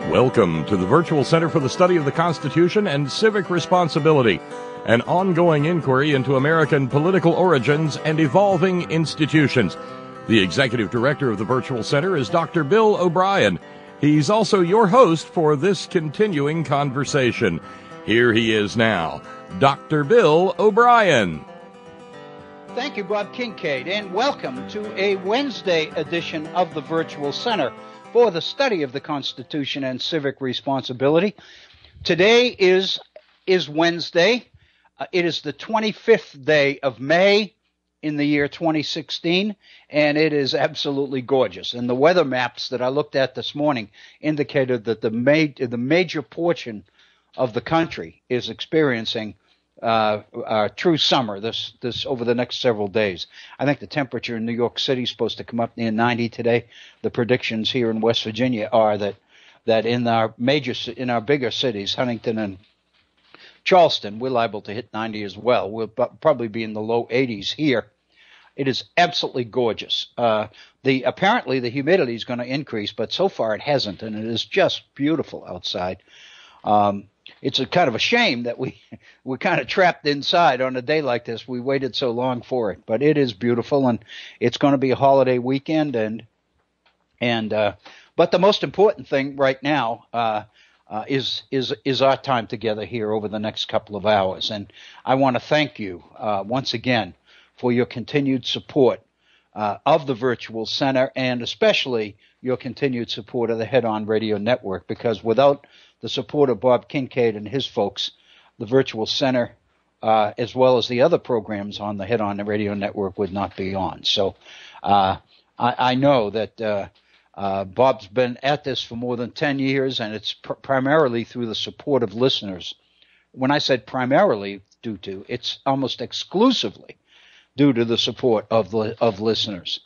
Welcome to the Virtual Center for the Study of the Constitution and Civic Responsibility, an ongoing inquiry into American political origins and evolving institutions. The Executive Director of the Virtual Center is Dr. Bill O'Brien. He's also your host for this continuing conversation. Here he is now, Dr. Bill O'Brien. Thank you, Bob Kincaid, and welcome to a Wednesday edition of the Virtual Center for the Study of the Constitution and Civic Responsibility. Today is Wednesday. It is the 25th day of May in the year 2016, and it is absolutely gorgeous. And the weather maps that I looked at this morning indicated that the major portion of the country is experiencing true summer this over the next several days. I think the temperature in New York City is supposed to come up near 90 today. The predictions here in West Virginia are that in our bigger cities, Huntington and Charleston, we're liable to hit 90 as well. We'll probably be in the low 80s here. It is absolutely gorgeous. Apparently the humidity is going to increase, but so far it hasn't, and it is just beautiful outside. It's a kind of a shame that we're kind of trapped inside on a day like this. We waited so long for it, but it is beautiful, and it's going to be a holiday weekend. But the most important thing right now is our time together here over the next couple of hours. And I want to thank you once again for your continued support of the Virtual Center, and especially your continued support of the Head On Radio Network, because without the support of Bob Kincaid and his folks, the Virtual Center, as well as the other programs on the Head On Radio Network, would not be on. So I know that Bob's been at this for more than 10 years, and it's primarily through the support of listeners. When I said primarily due to, it's almost exclusively due to the support of listeners.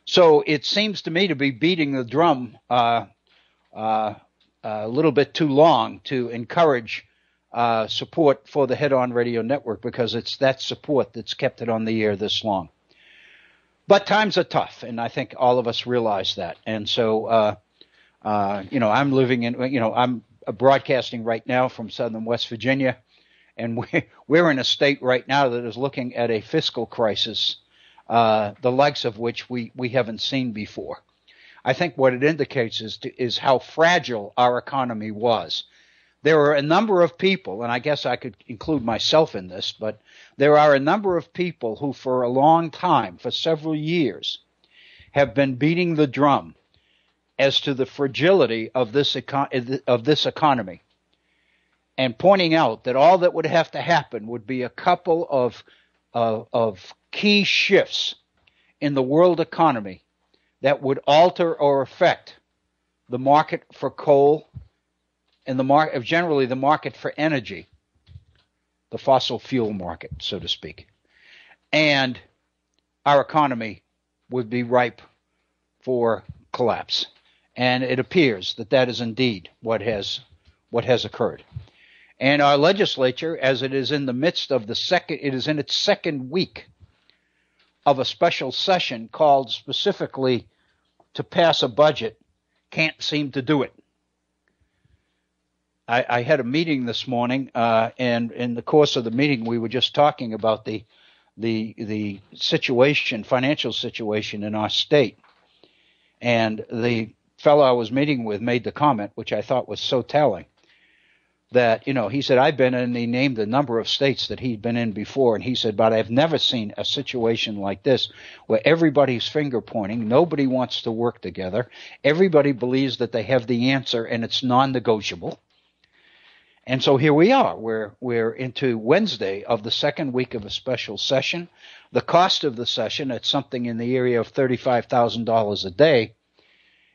So it seems to me to be beating the drum a little bit too long to encourage support for the Head On Radio Network, because it's that support that's kept it on the air this long. But times are tough, and I think all of us realize that. And so, I'm broadcasting right now from southern West Virginia, and we're in a state right now that is looking at a fiscal crisis, the likes of which we haven't seen before. I think what it indicates is how fragile our economy was. There are a number of people, and I guess I could include myself in this, but there are a number of people who for a long time, for several years, have been beating the drum as to the fragility of this economy, and pointing out that all that would have to happen would be a couple of key shifts in the world economy that would alter or affect the market for coal and generally the market for energy, the fossil fuel market, so to speak. And our economy would be ripe for collapse. And it appears that is indeed what has occurred. And our legislature, as it is in the midst of it is in its second week of a special session called specifically to pass a budget, can't seem to do it. I had a meeting this morning, and in the course of the meeting, we were just talking about the financial situation in our state. And the fellow I was meeting with made the comment, which I thought was so telling, that, he said, I've been in, he named a number of states that he'd been in before, and he said, but I've never seen a situation like this where everybody's finger pointing, nobody wants to work together, everybody believes that they have the answer and it's non-negotiable. And so here we are, we're into Wednesday of the second week of a special session. The cost of the session at something in the area of $35,000 a day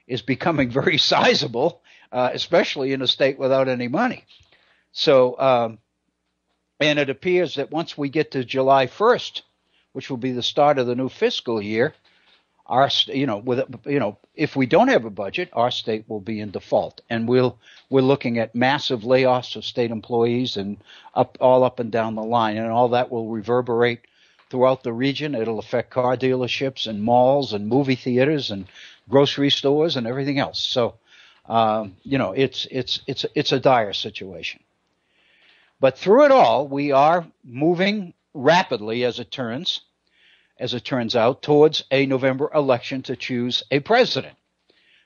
is becoming very sizable, especially in a state without any money. So, and it appears that once we get to July 1st, which will be the start of the new fiscal year, if we don't have a budget, our state will be in default, and we're looking at massive layoffs of state employees and all up and down the line, and all that will reverberate throughout the region. It'll affect car dealerships and malls and movie theaters and grocery stores and everything else. So It's a dire situation. But through it all, we are moving rapidly, as it turns out, towards a November election to choose a president.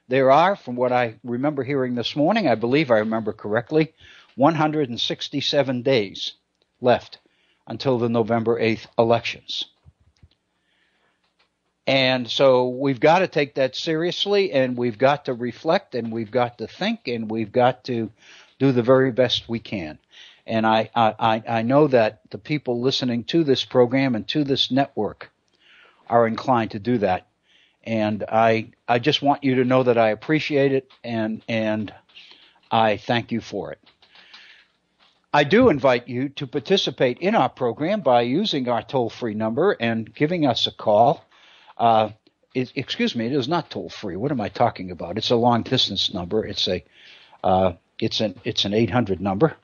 There are, from what I remember hearing this morning, I believe I remember correctly, 167 days left until the November 8th elections. And so we've got to take that seriously, and we've got to reflect, and we've got to think, and we've got to do the very best we can. And I know that the people listening to this program and to this network are inclined to do that. And I just want you to know that I appreciate it, and I thank you for it. I do invite you to participate in our program by using our toll-free number and giving us a call. Excuse me, it is not toll-free. What am I talking about? It's a long-distance number. It's an 800 number.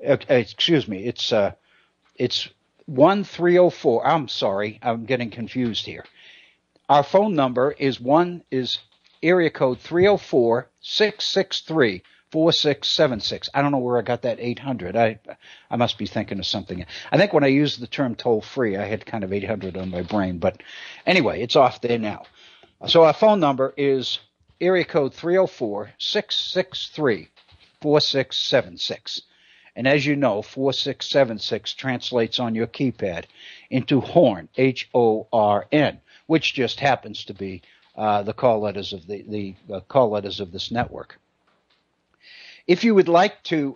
Excuse me, it's 1304. I'm sorry, I'm getting confused here. Our phone number is area code 304-663-4676. I don't know where I got that 800. I must be thinking of something. I think when I used the term toll-free, I had kind of 800 on my brain. But anyway, it's off there now. So our phone number is area code 304-663-4676. And as you know, 4676 translates on your keypad into HORN, HORN, which just happens to be the call letters of the call letters of this network. If you would like to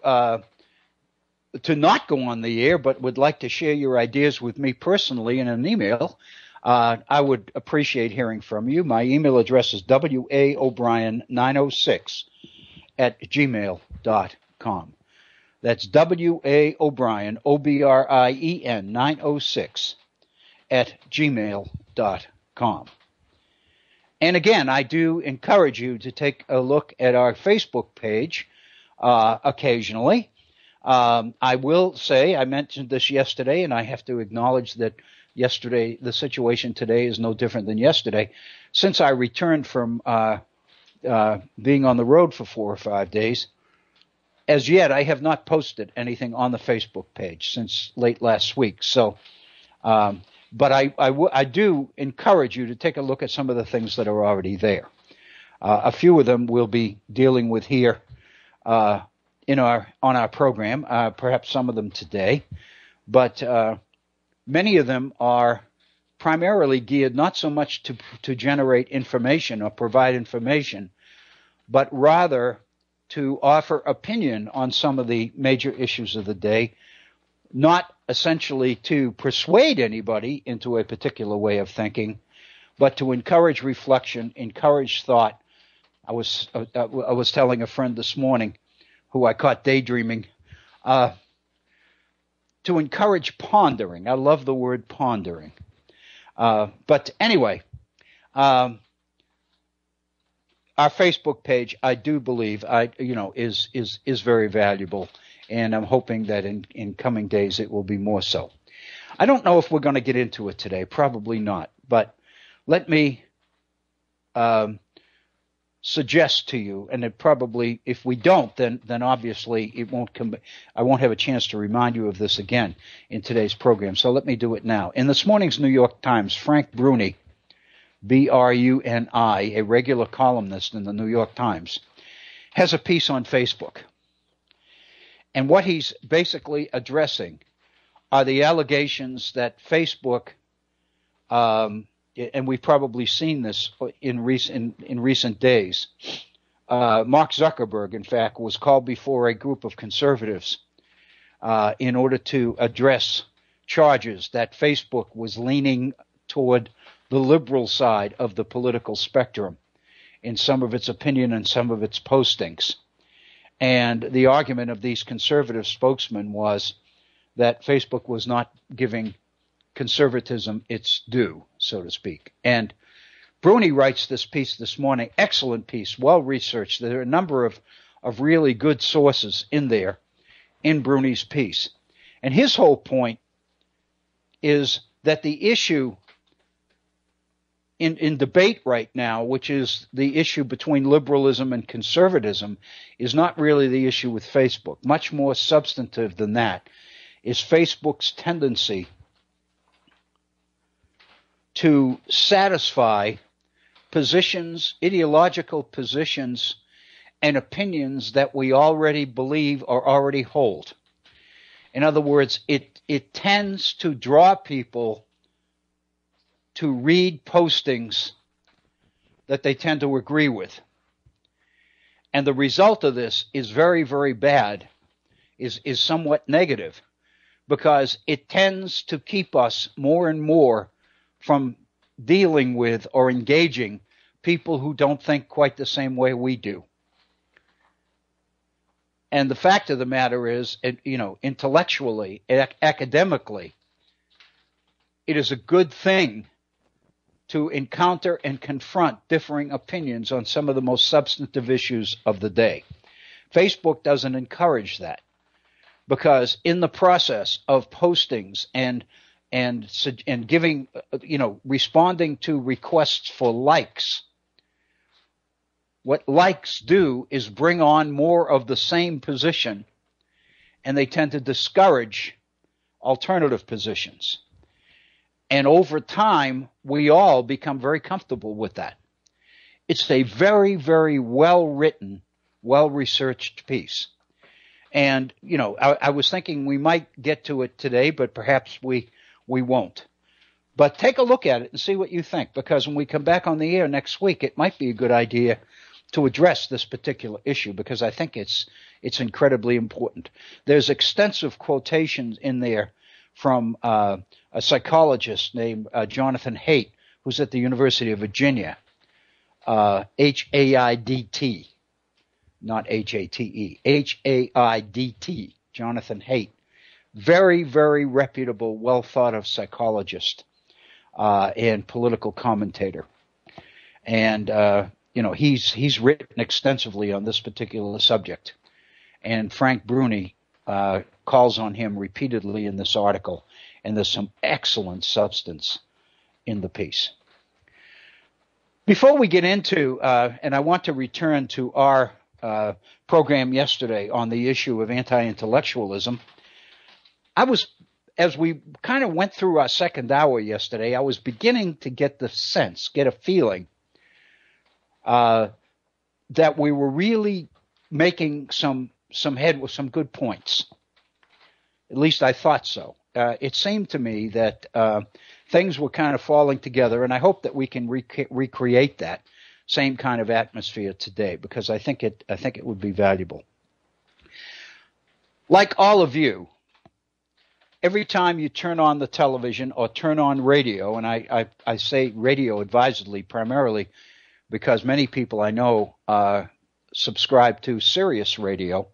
not go on the air, but would like to share your ideas with me personally in an email, I would appreciate hearing from you. My email address is waobrien906@gmail.com. That's waobrien, OBRIEN 906@gmail.com. And again, I do encourage you to take a look at our Facebook page occasionally. I will say, I mentioned this yesterday, and I have to acknowledge that yesterday, the situation today is no different than yesterday. Since I returned from being on the road for 4 or 5 days, as yet I have not posted anything on the Facebook page since late last week. So, but I do encourage you to take a look at some of the things that are already there. A few of them we'll be dealing with here on our program, perhaps some of them today, but many of them are primarily geared not so much to generate information or provide information, but rather to offer opinion on some of the major issues of the day, not essentially to persuade anybody into a particular way of thinking, but to encourage reflection, encourage thought. I was telling a friend this morning who I caught daydreaming, to encourage pondering. I love the word pondering. But anyway, our Facebook page, I do believe, is very valuable, and I'm hoping that in coming days it will be more so. I don't know if we're going to get into it today, probably not, but let me suggest to you, and it probably, if we don't, then obviously it won't come. I won't have a chance to remind you of this again in today's program. So let me do it now. In this morning's New York Times, Frank Bruni, Bruni, a regular columnist in the New York Times, has a piece on Facebook. And what he's basically addressing are the allegations that Facebook, and we've probably seen this in recent days. Mark Zuckerberg, in fact, was called before a group of conservatives in order to address charges that Facebook was leaning toward the liberal side of the political spectrum in some of its opinion and some of its postings. And the argument of these conservative spokesmen was that Facebook was not giving conservatism its due, so to speak. And Bruni writes this piece this morning, excellent piece, well-researched. There are a number of really good sources in there in Bruni's piece. And his whole point is that the issue in debate right now, which is the issue between liberalism and conservatism, is not really the issue with Facebook. Much more substantive than that is Facebook's tendency to satisfy positions, ideological positions, and opinions that we already believe or already hold. In other words, it tends to draw people to read postings that they tend to agree with. And the result of this is very, very bad, is somewhat negative, because it tends to keep us more and more from dealing with or engaging people who don't think quite the same way we do. And the fact of the matter is, intellectually, academically, it is a good thing to encounter and confront differing opinions on some of the most substantive issues of the day. Facebook doesn't encourage that, because in the process of postings and giving, responding to requests for likes, what likes do is bring on more of the same position, and they tend to discourage alternative positions. And over time, we all become very comfortable with that. It's a very, very well-written, well-researched piece. And, I was thinking we might get to it today, but perhaps we won't. But take a look at it and see what you think, because when we come back on the air next week, it might be a good idea to address this particular issue, because I think it's incredibly important. There's extensive quotations in there from a psychologist named Jonathan Haidt, who's at the University of Virginia, H-A-I-D-T, not H-A-T-E, H-A-I-D-T, Jonathan Haidt. Very, very reputable, well-thought-of psychologist and political commentator. And, he's written extensively on this particular subject. And Frank Bruni calls on him repeatedly in this article, and there's some excellent substance in the piece. Before we get into, and I want to return to our program yesterday on the issue of anti-intellectualism, as we kind of went through our second hour yesterday, I was beginning to get a feeling that we were really making some head with some good points. At least I thought so. It seemed to me that things were kind of falling together, and I hope that we can recreate that same kind of atmosphere today, because I think it would be valuable. Like all of you, every time you turn on the television or turn on radio, and I say radio advisedly primarily because many people I know subscribe to Sirius Radio,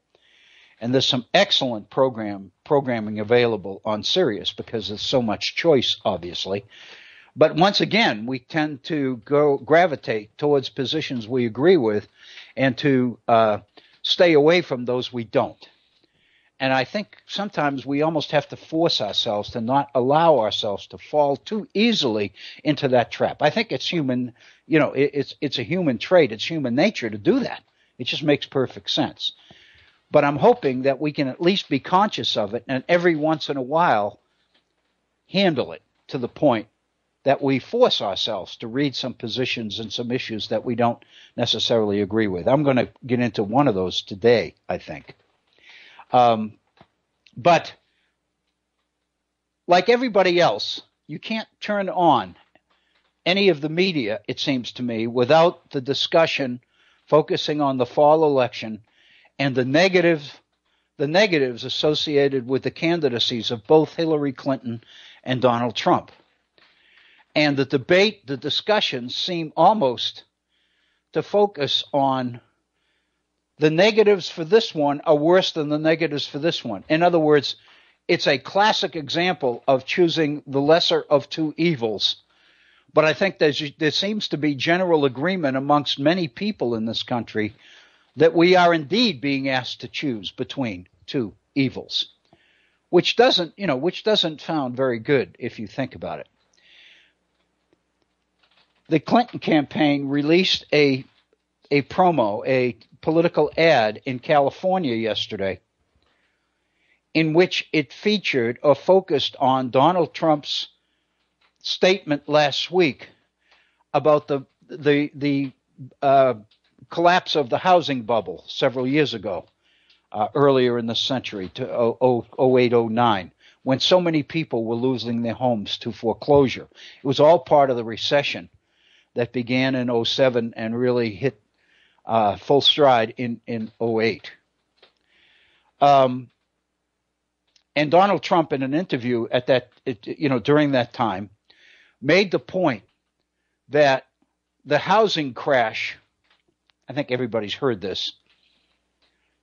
and there's some excellent programming available on Sirius because there's so much choice, obviously. But once again, we tend to gravitate towards positions we agree with and to stay away from those we don't. And I think sometimes we almost have to force ourselves to not allow ourselves to fall too easily into that trap. I think it's human, it's a human trait. It's human nature to do that. It just makes perfect sense. But I'm hoping that we can at least be conscious of it, and every once in a while handle it to the point that we force ourselves to read some positions and some issues that we don't necessarily agree with. I'm going to get into one of those today, I think. But like everybody else, you can't turn on any of the media, it seems to me, without the discussion focusing on the fall election and the negatives associated with the candidacies of both Hillary Clinton and Donald Trump. And the debate, the discussions seem almost to focus on the negatives for this one are worse than the negatives for this one. In other words, it's a classic example of choosing the lesser of two evils. But I think there seems to be general agreement amongst many people in this country that we are indeed being asked to choose between two evils, which doesn't sound very good if you think about it. the Clinton campaign released a promo, a political ad in California yesterday, in which it featured or focused on Donald Trump's statement last week about the collapse of the housing bubble several years ago, earlier in the century, to 08, 09, when so many people were losing their homes to foreclosure. It was all part of the recession that began in 07 and really hit full stride in 08. And Donald Trump, in an interview at during that time, made the point that the housing crash, I think everybody's heard this,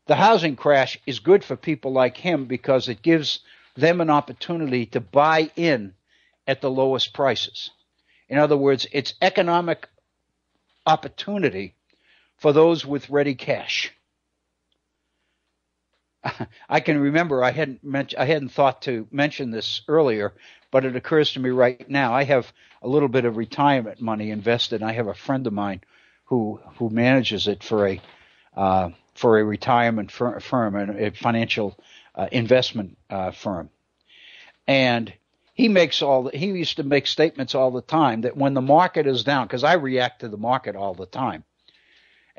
the housing crash is good for people like him because it gives them an opportunity to buy in at the lowest prices. In other words, it's economic opportunity for those with ready cash. I can remember I hadn't thought to mention this earlier, but it occurs to me right now. I have a little bit of retirement money invested. I have a friend of mine who manages it for a retirement firm and a financial investment firm, and he used to make statements all the time that when the market is down, because I react to the market all the time.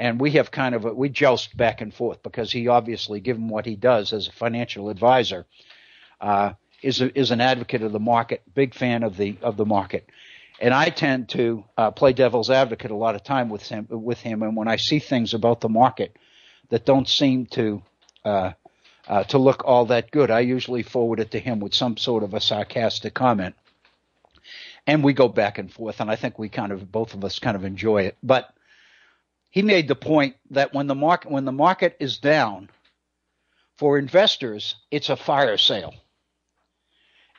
And we have we joust back and forth because he obviously, given what he does as a financial advisor, is an advocate of the market, big fan of the market. And I tend to play devil's advocate a lot of time with him. And when I see things about the market that don't seem to look all that good, I usually forward it to him with some sort of a sarcastic comment. And we go back and forth, and I think both of us kind of enjoy it. But he made the point that when the market is down, for investors, it's a fire sale.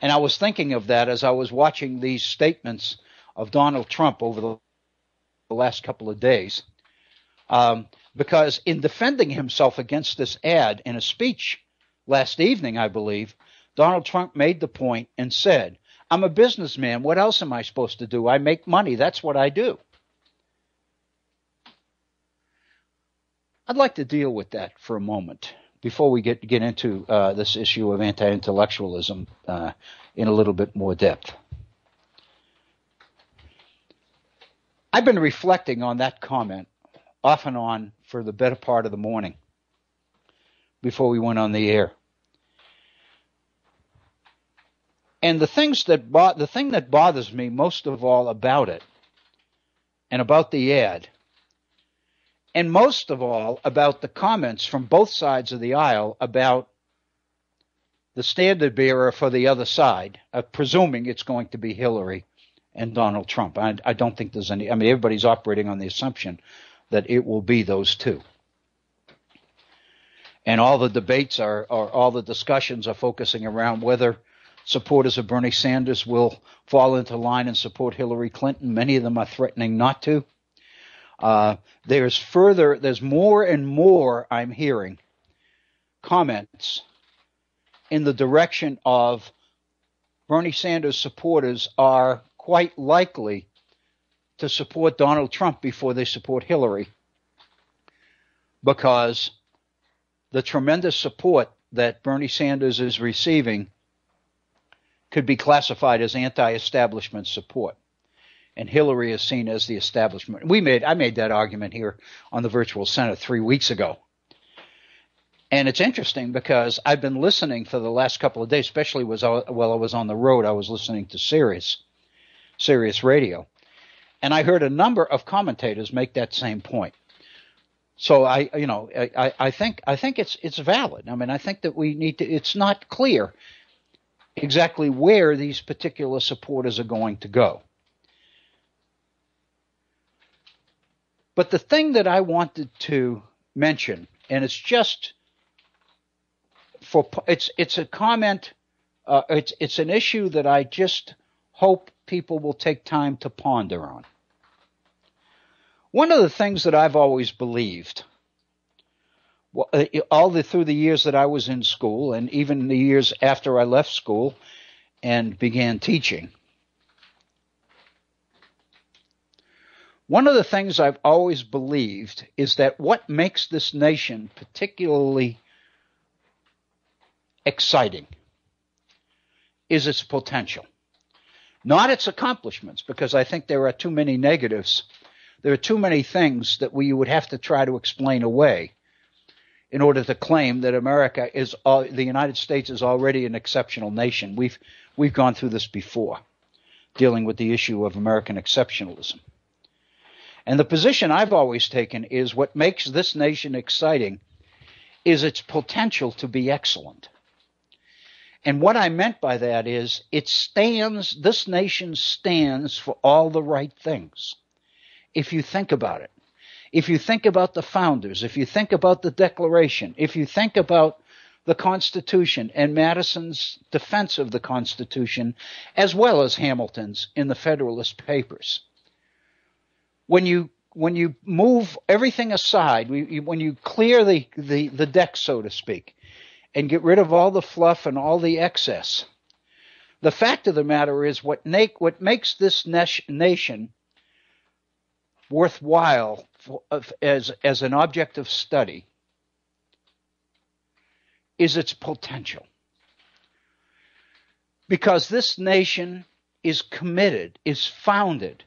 And I was thinking of that as I was watching these statements of Donald Trump over the last couple of days, because in defending himself against this ad in a speech last evening, I believe, Donald Trump made the point and said, "I'm a businessman. What else am I supposed to do? I make money. That's what I do." I'd like to deal with that for a moment before we get into this issue of anti-intellectualism in a little bit more depth. I've been reflecting on that comment off and on for the better part of the morning before we went on the air. And the thing that bothers me most of all about it, and about the ad, and most of all about the comments from both sides of the aisle about the standard bearer for the other side, presuming it's going to be Hillary and Donald Trump. I don't think there's any. I mean, everybody's operating on the assumption that it will be those two. And all the debates all the discussions are focusing around whether supporters of Bernie Sanders will fall into line and support Hillary Clinton. Many of them are threatening not to. There's more and more I'm hearing comments in the direction of Bernie Sanders supporters are quite likely to support Donald Trump before they support Hillary, because the tremendous support that Bernie Sanders is receiving could be classified as anti-establishment support. And Hillary is seen as the establishment. I made that argument here on the Virtual Center 3 weeks ago. And it's interesting because I've been listening for the last couple of days, especially while I was on the road. I was listening to Sirius Radio. And I heard a number of commentators make that same point. So I think it's valid. I mean, I think that we need to. It's not clear exactly where these particular supporters are going to go. But the thing that I wanted to mention, and it's just it's a comment, it's an issue that I just hope people will take time to ponder on. One of the things that I've always believed, through the years that I was in school, and even the years after I left school and began teaching, One of the things I've always believed is that what makes this nation particularly exciting is its potential, not its accomplishments, because I think there are too many negatives. There are too many things that we would have to try to explain away in order to claim that the United States is already an exceptional nation. We've gone through this before, dealing with the issue of American exceptionalism. And the position I've always taken is what makes this nation exciting is its potential to be excellent. And what I meant by that is this nation stands for all the right things. If you think about it, if you think about the founders, if you think about the Declaration, if you think about the Constitution and Madison's defense of the Constitution, as well as Hamilton's in the Federalist Papers, when you move everything aside, when you clear the deck, so to speak, and get rid of all the fluff and all the excess, the fact of the matter is what makes this nation worthwhile as an object of study is its potential. Because this nation is committed, is founded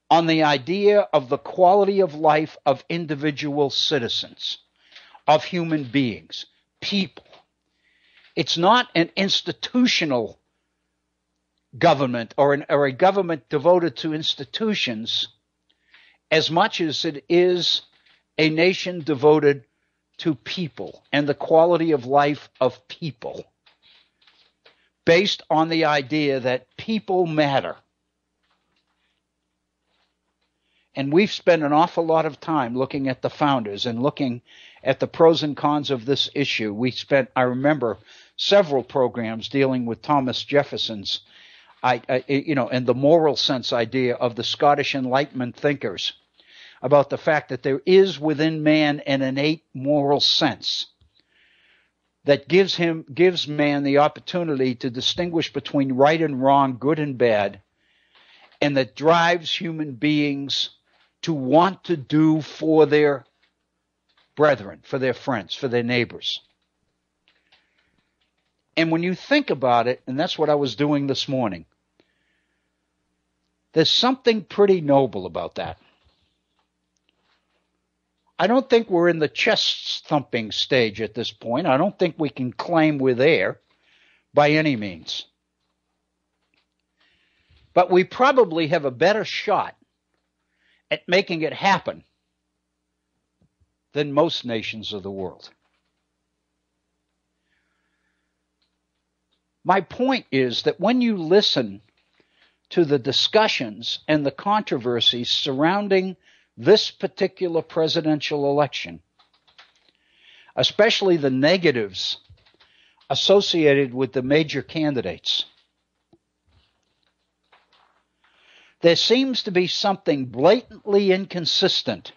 on the idea of the quality of life of individual citizens, of human beings, people. It's not an institutional government or a government devoted to institutions as much as it is a nation devoted to people and the quality of life of people, based on the idea that people matter. And we've spent an awful lot of time looking at the founders and looking at the pros and cons of this issue. I remember, several programs dealing with Thomas Jefferson's, and the moral sense idea of the Scottish Enlightenment thinkers, about the fact that there is within man an innate moral sense that gives man the opportunity to distinguish between right and wrong, good and bad, and that drives human beings to want to do for their brethren, for their friends, for their neighbors. And when you think about it, and that's what I was doing this morning, there's something pretty noble about that. I don't think we're in the chest thumping stage at this point. I don't think we can claim we're there by any means. But we probably have a better shot at making it happen than most nations of the world. My point is that when you listen to the discussions and the controversies surrounding this particular presidential election, especially the negatives associated with the major candidates, there seems to be something blatantly inconsistent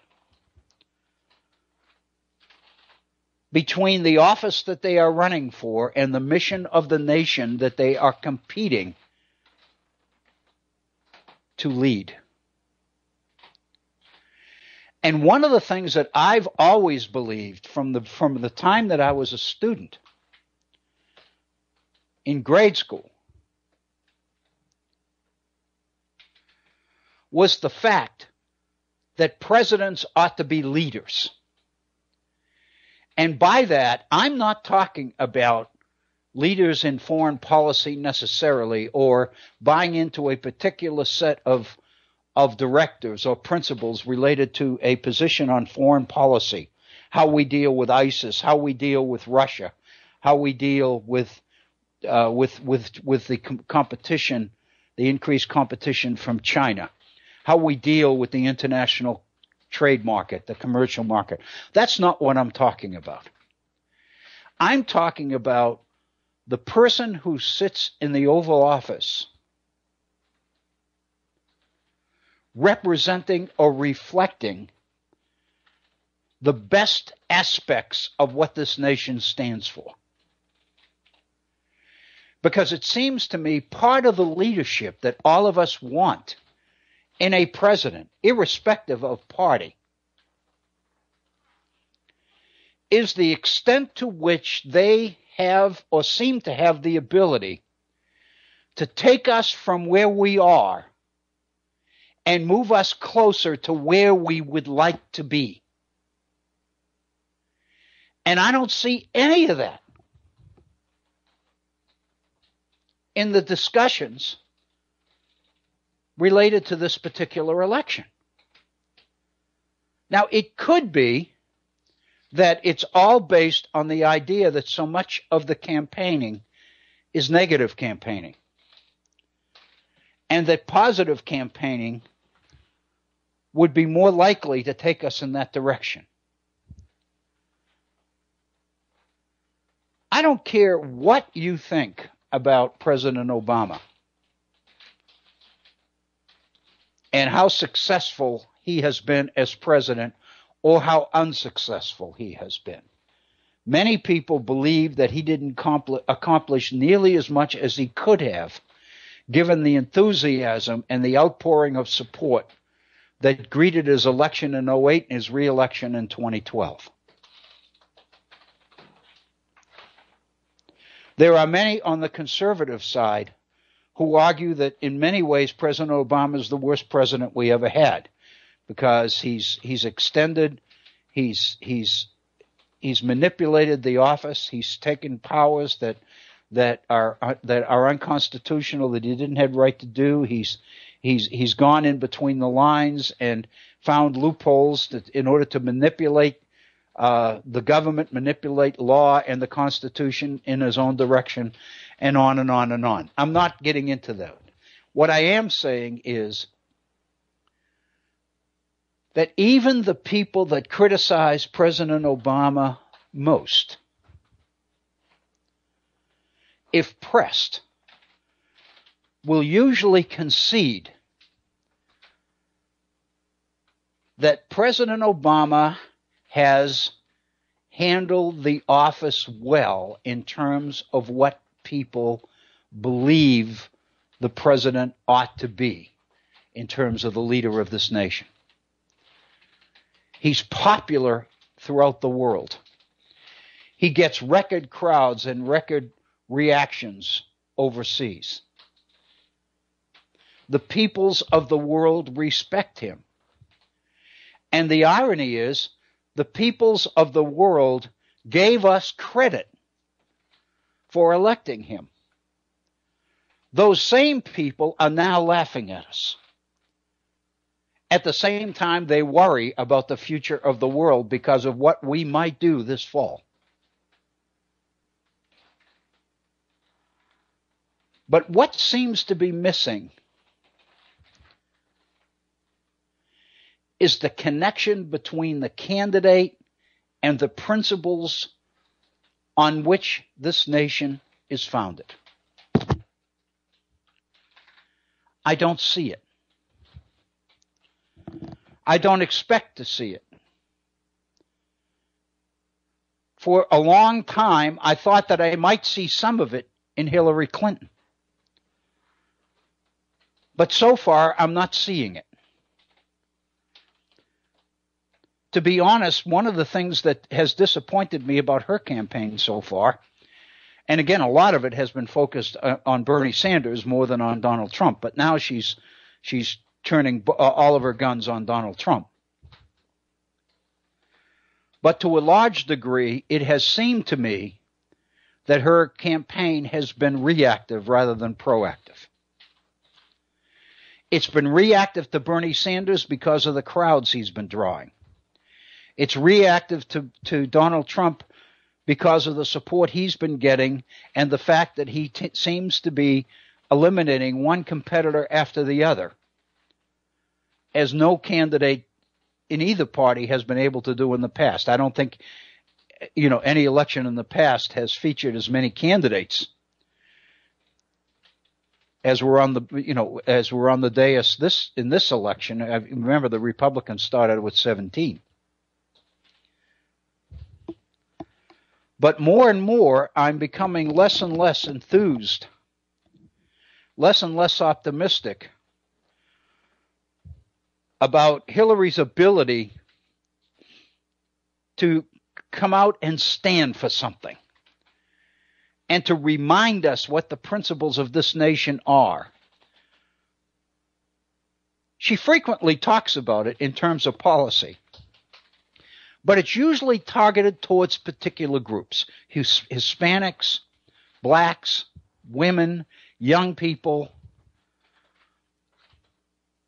between the office that they are running for and the mission of the nation that they are competing to lead. And one of the things that I've always believed from the time that I was a student in grade school was the fact that presidents ought to be leaders. And by that, I'm not talking about leaders in foreign policy necessarily, or buying into a particular set of directives or principles related to a position on foreign policy, how we deal with ISIS, how we deal with Russia, how we deal with the competition, the increased competition from China, how we deal with the international trade market, the commercial market. That's not what I'm talking about. I'm talking about the person who sits in the Oval Office representing or reflecting the best aspects of what this nation stands for. Because it seems to me part of the leadership that all of us want in a president, irrespective of party, is the extent to which they have or seem to have the ability to take us from where we are and move us closer to where we would like to be. And I don't see any of that in the discussions related to this particular election. Now, it could be that it's all based on the idea that so much of the campaigning is negative campaigning, and that positive campaigning would be more likely to take us in that direction. I don't care what you think about President Obama and how successful he has been as president or how unsuccessful he has been. Many people believe that he didn't accomplish nearly as much as he could have, given the enthusiasm and the outpouring of support that greeted his election in 2008 and his re-election in 2012. There are many on the conservative side who argue that in many ways President Obama is the worst president we ever had, because he's extended, he's manipulated the office, he's taken powers that are unconstitutional, that he didn't have right to do. He's gone in between the lines and found loopholes in order to manipulate the government, manipulate law and the Constitution in his own direction, and on and on and on. I'm not getting into that. What I am saying is that even the people that criticize President Obama most, if pressed, will usually concede that President Obama has handled the office well in terms of what people believe the president ought to be in terms of the leader of this nation. He's popular throughout the world. He gets record crowds and record reactions overseas. The peoples of the world respect him. And the irony is, the peoples of the world gave us credit for electing him. Those same people are now laughing at us. At the same time, they worry about the future of the world because of what we might do this fall. But what seems to be missing is the connection between the candidate and the principles on which this nation is founded. I don't see it. I don't expect to see it. For a long time, I thought that I might see some of it in Hillary Clinton. But so far, I'm not seeing it. To be honest, one of the things that has disappointed me about her campaign so far, and again, a lot of it has been focused on Bernie Sanders more than on Donald Trump, but now she's turning all of her guns on Donald Trump. But to a large degree, it has seemed to me that her campaign has been reactive rather than proactive. It's been reactive to Bernie Sanders because of the crowds he's been drawing. It's reactive to Donald Trump because of the support he's been getting and the fact that he seems to be eliminating one competitor after the other, as no candidate in either party has been able to do in the past. I don't think, any election in the past has featured as many candidates as were on the dais in this election. I remember the Republicans started with 17. But more and more, I'm becoming less and less enthused, less and less optimistic about Hillary's ability to come out and stand for something and to remind us what the principles of this nation are. She frequently talks about it in terms of policy, but it's usually targeted towards particular groups: Hispanics, blacks, women, young people.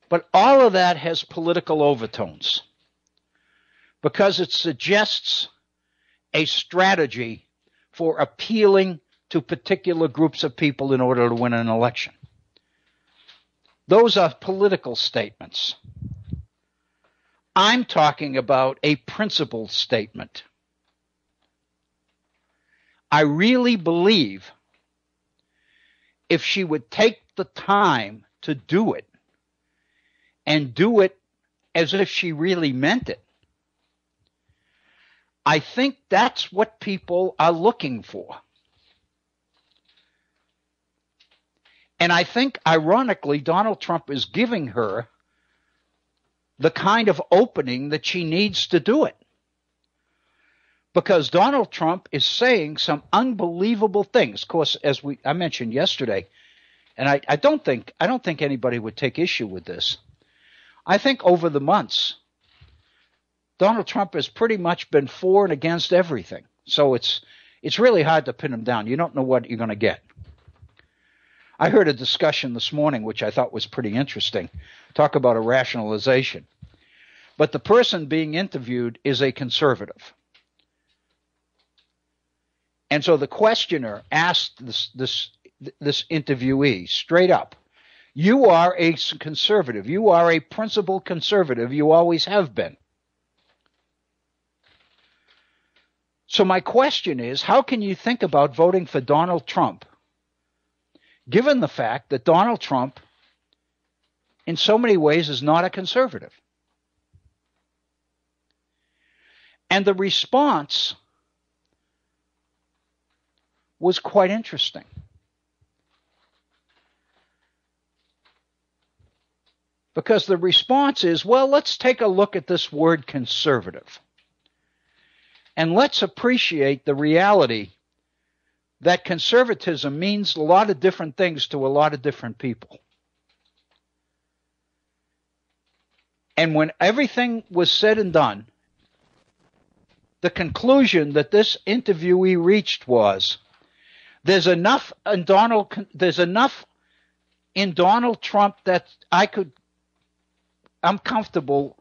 But all of that has political overtones because it suggests a strategy for appealing to particular groups of people in order to win an election. Those are political statements. I'm talking about a principled statement. I really believe if she would take the time to do it, and do it as if she really meant it, I think that's what people are looking for. And I think, ironically, Donald Trump is giving her the kind of opening that she needs to do it. Because Donald Trump is saying some unbelievable things. Of course, as I mentioned yesterday, and I don't think anybody would take issue with this. I think over the months, Donald Trump has pretty much been for and against everything. So it's really hard to pin him down. You don't know what you're going to get. I heard a discussion this morning, which I thought was pretty interesting. Talk about a rationalization. But the person being interviewed is a conservative. And so the questioner asked this interviewee straight up, you are a conservative. You are a principled conservative. You always have been. So my question is, how can you think about voting for Donald Trump, given the fact that Donald Trump, in so many ways, is not a conservative? And the response was quite interesting. Because the response is, well, let's take a look at this word conservative. And let's appreciate the reality that conservatism means a lot of different things to a lot of different people. And when everything was said and done, the conclusion that this interviewee reached was, there's enough in Donald Trump that I'm comfortable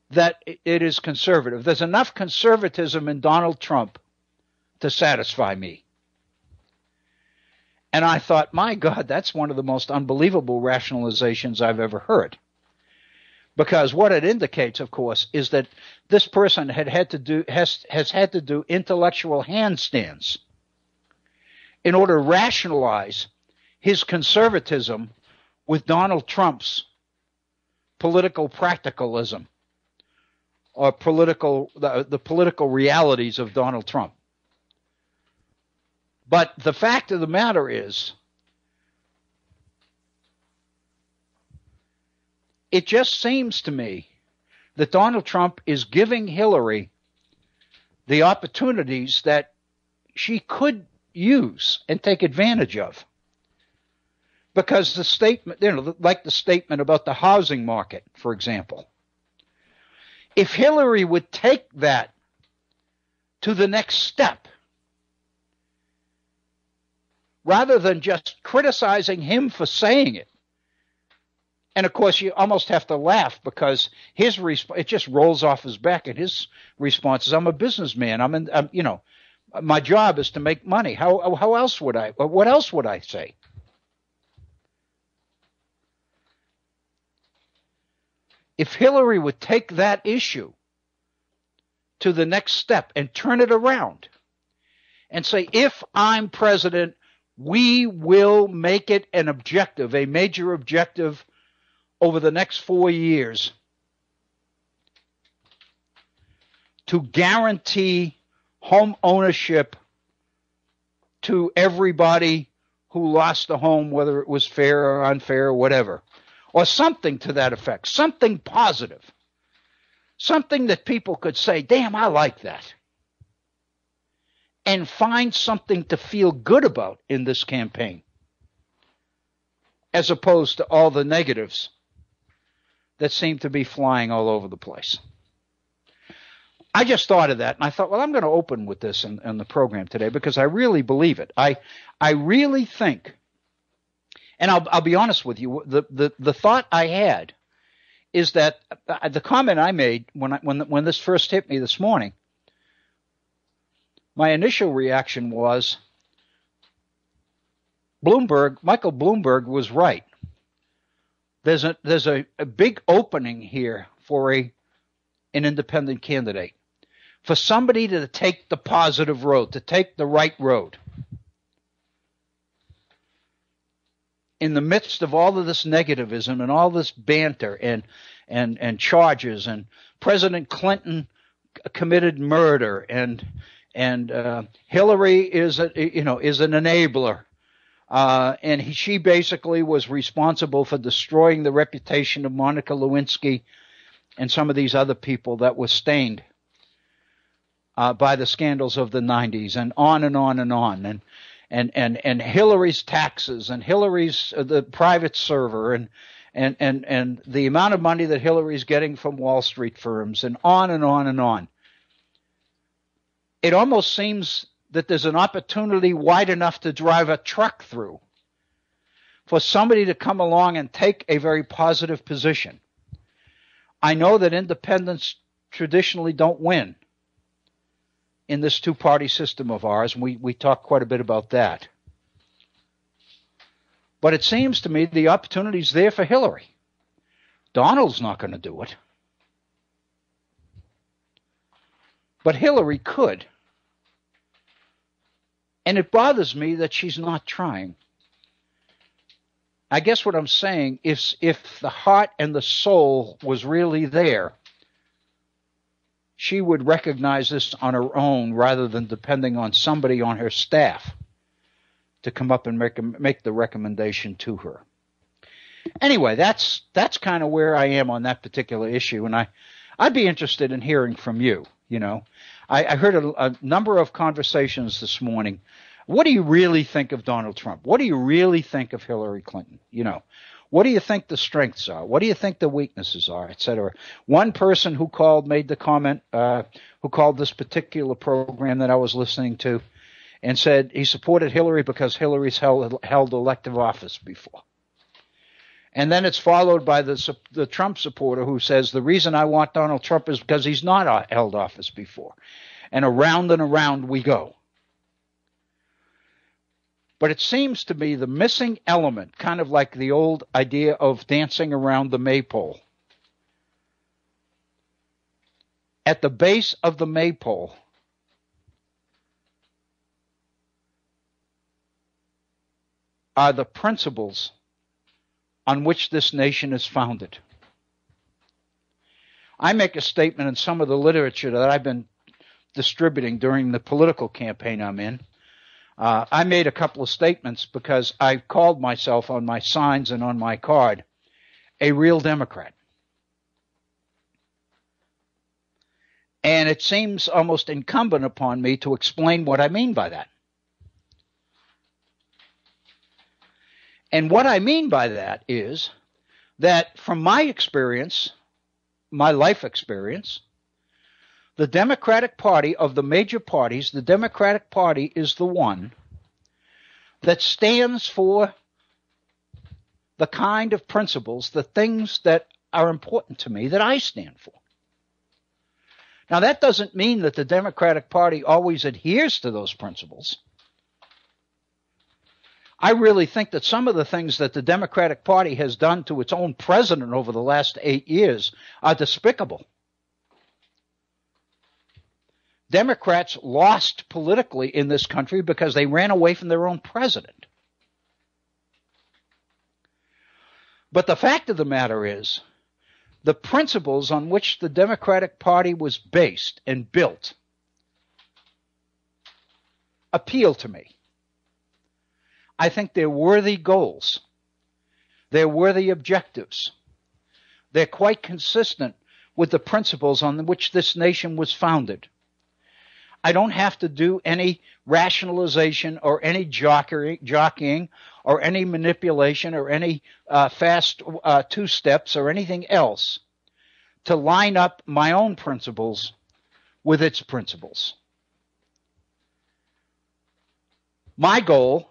that it is conservative. There's enough conservatism in Donald Trump to satisfy me. And I thought, my God, that's one of the most unbelievable rationalizations I've ever heard. Because what it indicates, of course, is that this person has had to do intellectual handstands in order to rationalize his conservatism with Donald Trump's political practicalism, or the political realities of Donald Trump. But the fact of the matter is, it just seems to me that Donald Trump is giving Hillary the opportunities that she could use and take advantage of. Because the statement, like the statement about the housing market, for example, if Hillary would take that to the next step, rather than just criticizing him for saying it, and of course you almost have to laugh because his it just rolls off his back, and his response is, "I'm a businessman. My job is to make money. How else would I? What else would I say?" If Hillary would take that issue to the next step and turn it around and say, if I'm president, we will make it an objective, a major objective over the next 4 years to guarantee home ownership to everybody who lost a home, whether it was fair or unfair or whatever. or something to that effect, something positive, something that people could say, damn, I like that, and find something to feel good about in this campaign, as opposed to all the negatives that seem to be flying all over the place. I just thought of that, and I thought, well, I'm going to open with this in the program today because I really believe it. I really think, and I'll be honest with you, the thought I had is that the comment I made when this first hit me this morning, my initial reaction was, Michael Bloomberg was right. There's a big opening here for an independent candidate, for somebody to take the positive road, to take the right road. In the midst of all of this negativism and all this banter and charges, and President Clinton committed murder, and Hillary is an enabler. And she basically was responsible for destroying the reputation of Monica Lewinsky and some of these other people that were stained by the scandals of the 90s, and on and on and on. And Hillary's taxes, and Hillary's the private server, and the amount of money that Hillary's getting from Wall Street firms, and on and on and on. It almost seems that there's an opportunity wide enough to drive a truck through for somebody to come along and take a very positive position. I know that independents traditionally don't win in this two-party system of ours, and we talk quite a bit about that. But it seems to me the opportunity's there for Hillary. Donald's not going to do it. But Hillary could. And it bothers me that she's not trying. I guess what I'm saying is, if the heart and the soul was really there, she would recognize this on her own rather than depending on somebody on her staff to come up and make the recommendation to her. Anyway, that's kind of where I am on that particular issue, and I'd be interested in hearing from you. You know, I heard a number of conversations this morning. What do you really think of Donald Trump? What do you really think of Hillary Clinton? You know, what do you think the strengths are? What do you think the weaknesses are, et cetera? One person who made the comment, who called this particular program that I was listening to, and said he supported Hillary because Hillary's held elective office before. And then it's followed by the Trump supporter who says the reason I want Donald Trump is because he's not held office before. And around we go. But it seems to be the missing element, kind of like the old idea of dancing around the maypole. At the base of the maypole are the principles on which this nation is founded. I make a statement in some of the literature that I've been distributing during the political campaign I'm in. I made a couple of statements because I called myself on my signs and on my card a real Democrat. And it seems almost incumbent upon me to explain what I mean by that. And what I mean by that is that from my experience, my life experience, the Democratic Party of the major parties, the Democratic Party is the one that stands for the kind of principles, the things that are important to me that I stand for. Now, that doesn't mean that the Democratic Party always adheres to those principles. I really think that some of the things that the Democratic Party has done to its own president over the last 8 years are despicable. Democrats lost politically in this country because they ran away from their own president. But the fact of the matter is, the principles on which the Democratic Party was based and built appeal to me. I think they're worthy goals. They're worthy objectives. They're quite consistent with the principles on which this nation was founded. I don't have to do any rationalization or any jockeying or any manipulation or any fast two steps or anything else to line up my own principles with its principles. My goal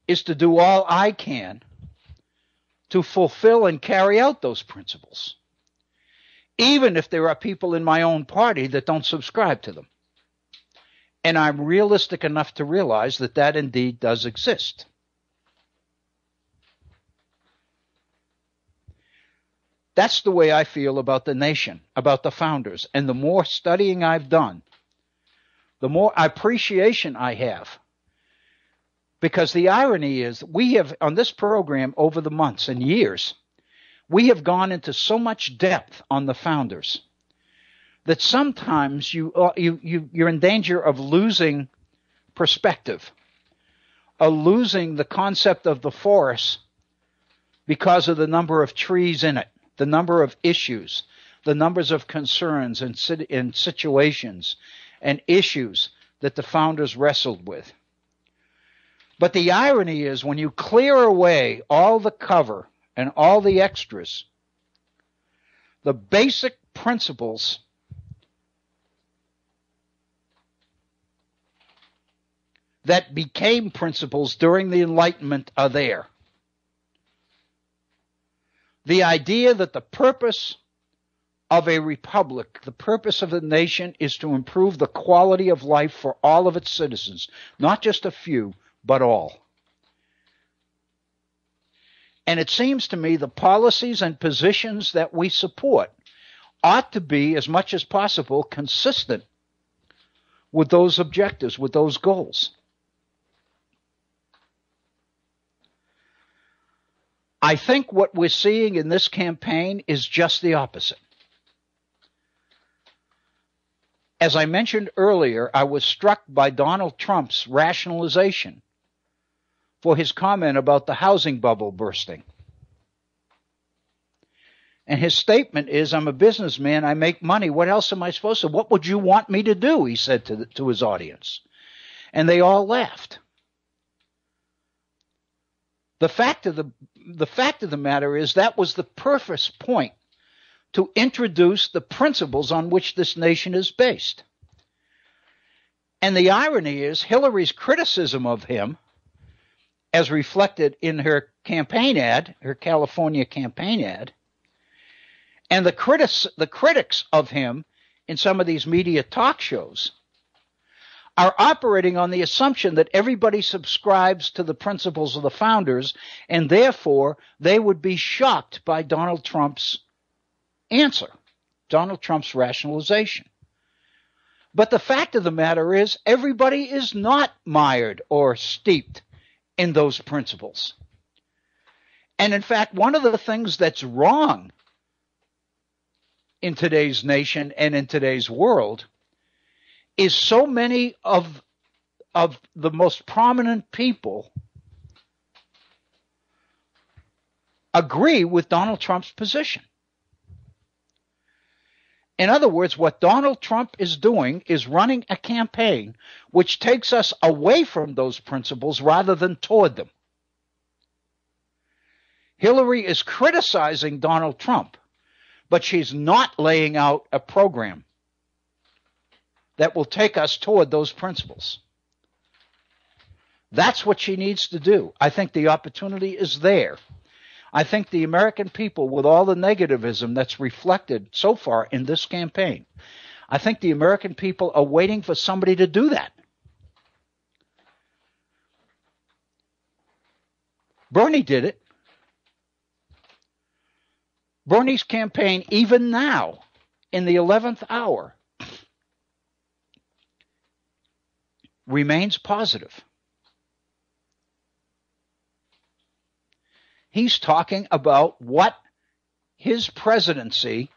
is to do all I can to fulfill and carry out those principles, even if there are people in my own party that don't subscribe to them. And I'm realistic enough to realize that that indeed does exist. That's the way I feel about the nation, about the founders. And the more studying I've done, the more appreciation I have. Because the irony is, we have, on this program over the months and years, we have gone into so much depth on the founders that sometimes you're in danger of losing perspective, of losing the concept of the forest because of the number of trees in it, the number of issues, the numbers of concerns and situations and issues that the founders wrestled with. But the irony is, when you clear away all the cover and all the extras, the basic principles that became principles during the Enlightenment are there. The idea that the purpose of a republic, the purpose of the nation, is to improve the quality of life for all of its citizens, not just a few, but all. And it seems to me the policies and positions that we support ought to be, as much as possible, consistent with those objectives, with those goals. I think what we're seeing in this campaign is just the opposite. As I mentioned earlier, I was struck by Donald Trump's rationalization for his comment about the housing bubble bursting. And his statement is, I'm a businessman, I make money, what else am I supposed to? What would you want me to do? He said to his audience. And they all laughed. The fact of the matter is, that was the purpose point, to introduce the principles on which this nation is based. And the irony is, Hillary's criticism of him, as reflected in her campaign ad, her California campaign ad, and the critics of him in some of these media talk shows are operating on the assumption that everybody subscribes to the principles of the founders, and therefore they would be shocked by Donald Trump's answer, Donald Trump's rationalization. But the fact of the matter is, everybody is not mired or steeped in those principles. And in fact, one of the things that's wrong in today's nation and in today's world is so many of the most prominent people agree with Donald Trump's position. In other words, what Donald Trump is doing is running a campaign which takes us away from those principles rather than toward them. Hillary is criticizing Donald Trump, but she's not laying out a program that will take us toward those principles. That's what she needs to do. I think the opportunity is there. I think the American people, with all the negativism that's reflected so far in this campaign, I think the American people are waiting for somebody to do that. Bernie did it. Bernie's campaign, even now, in the 11th hour, remains positive. He's talking about what his presidency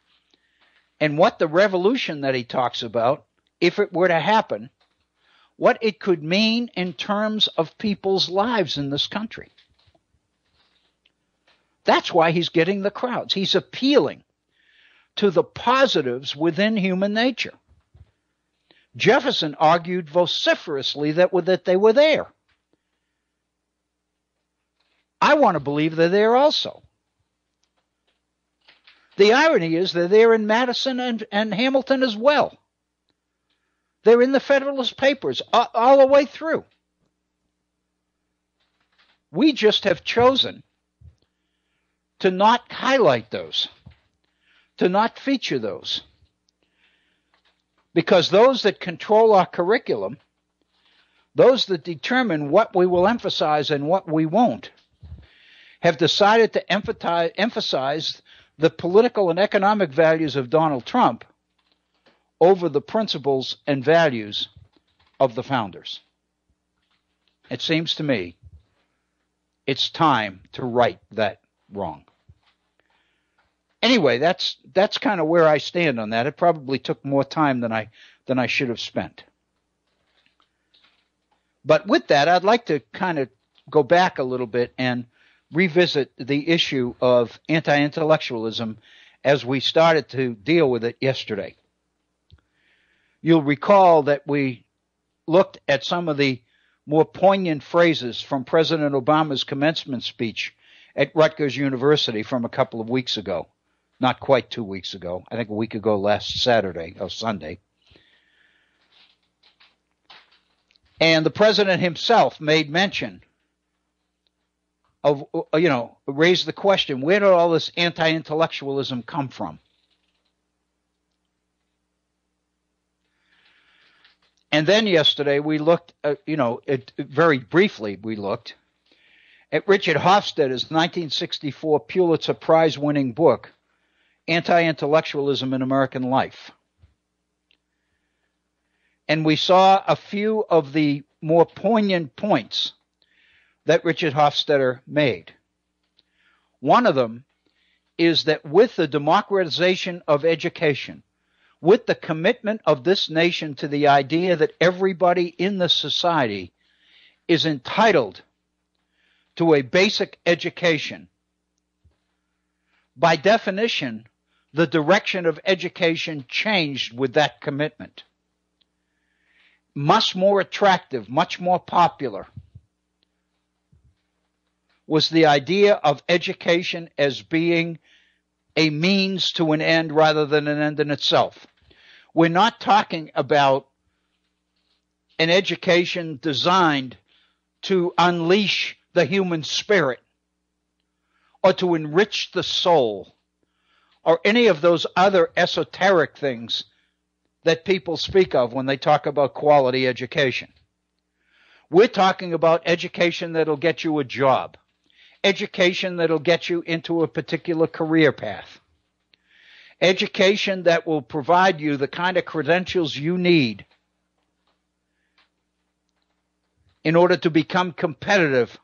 and what the revolution that he talks about, if it were to happen, what it could mean in terms of people's lives in this country. That's why he's getting the crowds. He's appealing to the positives within human nature. Jefferson argued vociferously that they were there. I want to believe they're there also. The irony is they're there in Madison and Hamilton as well. They're in the Federalist Papers all the way through. We just have chosen to not highlight those, to not feature those. Because those that control our curriculum, those that determine what we will emphasize and what we won't, have decided to emphasize the political and economic values of Donald Trump over the principles and values of the founders. It seems to me it's time to right that wrong. Anyway, that's kind of where I stand on that. It probably took more time than I should have spent. But with that, I'd like to kind of go back a little bit and revisit the issue of anti-intellectualism as we started to deal with it yesterday. You'll recall that we looked at some of the more poignant phrases from President Obama's commencement speech at Rutgers University from a couple of weeks ago. Not quite 2 weeks ago. I think a week ago last Saturday or Sunday. And the president himself made mention of, raised the question, where did all this anti-intellectualism come from? And then yesterday we looked, very briefly we looked at Richard Hofstadter's 1964 Pulitzer Prize-winning book, Anti-Intellectualism in American Life. And we saw a few of the more poignant points that Richard Hofstadter made. One of them is that with the democratization of education, with the commitment of this nation to the idea that everybody in the society is entitled to a basic education, by definition, the direction of education changed with that commitment. Much more attractive, much more popular was the idea of education as being a means to an end rather than an end in itself. We're not talking about an education designed to unleash the human spirit or to enrich the soul or any of those other esoteric things that people speak of when they talk about quality education. We're talking about education that'll get you a job, education that'll get you into a particular career path, education that will provide you the kind of credentials you need in order to become competitive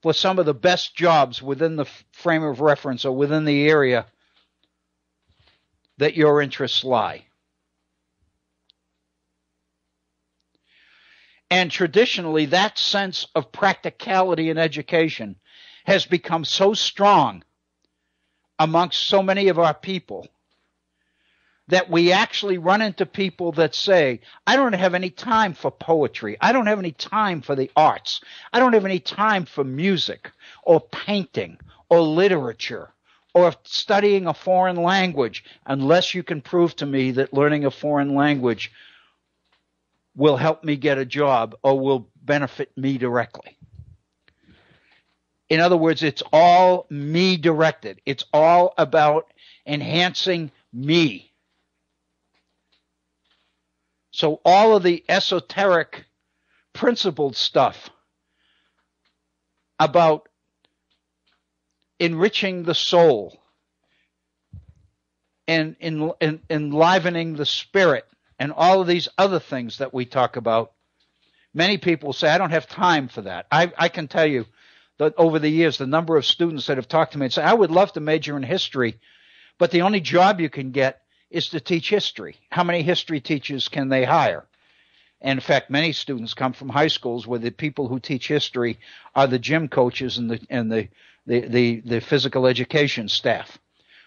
for some of the best jobs within the frame of reference or within the area that your interests lie. And traditionally, that sense of practicality in education has become so strong amongst so many of our people that we actually run into people that say, I don't have any time for poetry. I don't have any time for the arts. I don't have any time for music or painting or literature or studying a foreign language unless you can prove to me that learning a foreign language will help me get a job or will benefit me directly. In other words, it's all me directed. It's all about enhancing me. So all of the esoteric, principled stuff about enriching the soul and enlivening the spirit and all of these other things that we talk about, many people say, I don't have time for that. I can tell you that over the years, the number of students that have talked to me and say, I would love to major in history, but the only job you can get is to teach history. How many history teachers can they hire? And in fact, many students come from high schools where the people who teach history are the gym coaches and the physical education staff,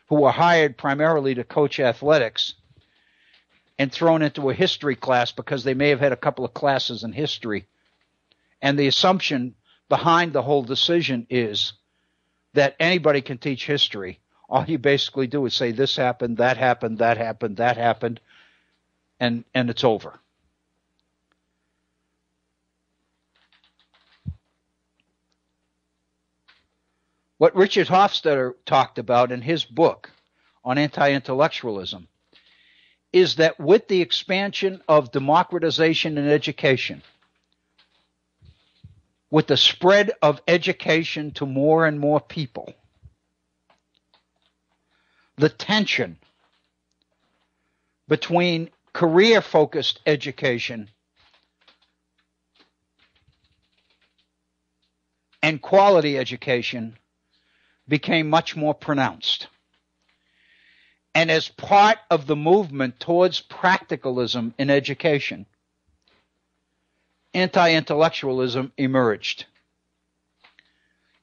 who were hired primarily to coach athletics and thrown into a history class because they may have had a couple of classes in history. And the assumption behind the whole decision is that anybody can teach history. All you basically do is say this happened, that happened, that happened, that happened, and it's over. What Richard Hofstadter talked about in his book on anti-intellectualism is that with the expansion of democratization in education, with the spread of education to more and more people, the tension between career-focused education and quality education became much more pronounced. And as part of the movement towards practicalism in education, anti-intellectualism emerged.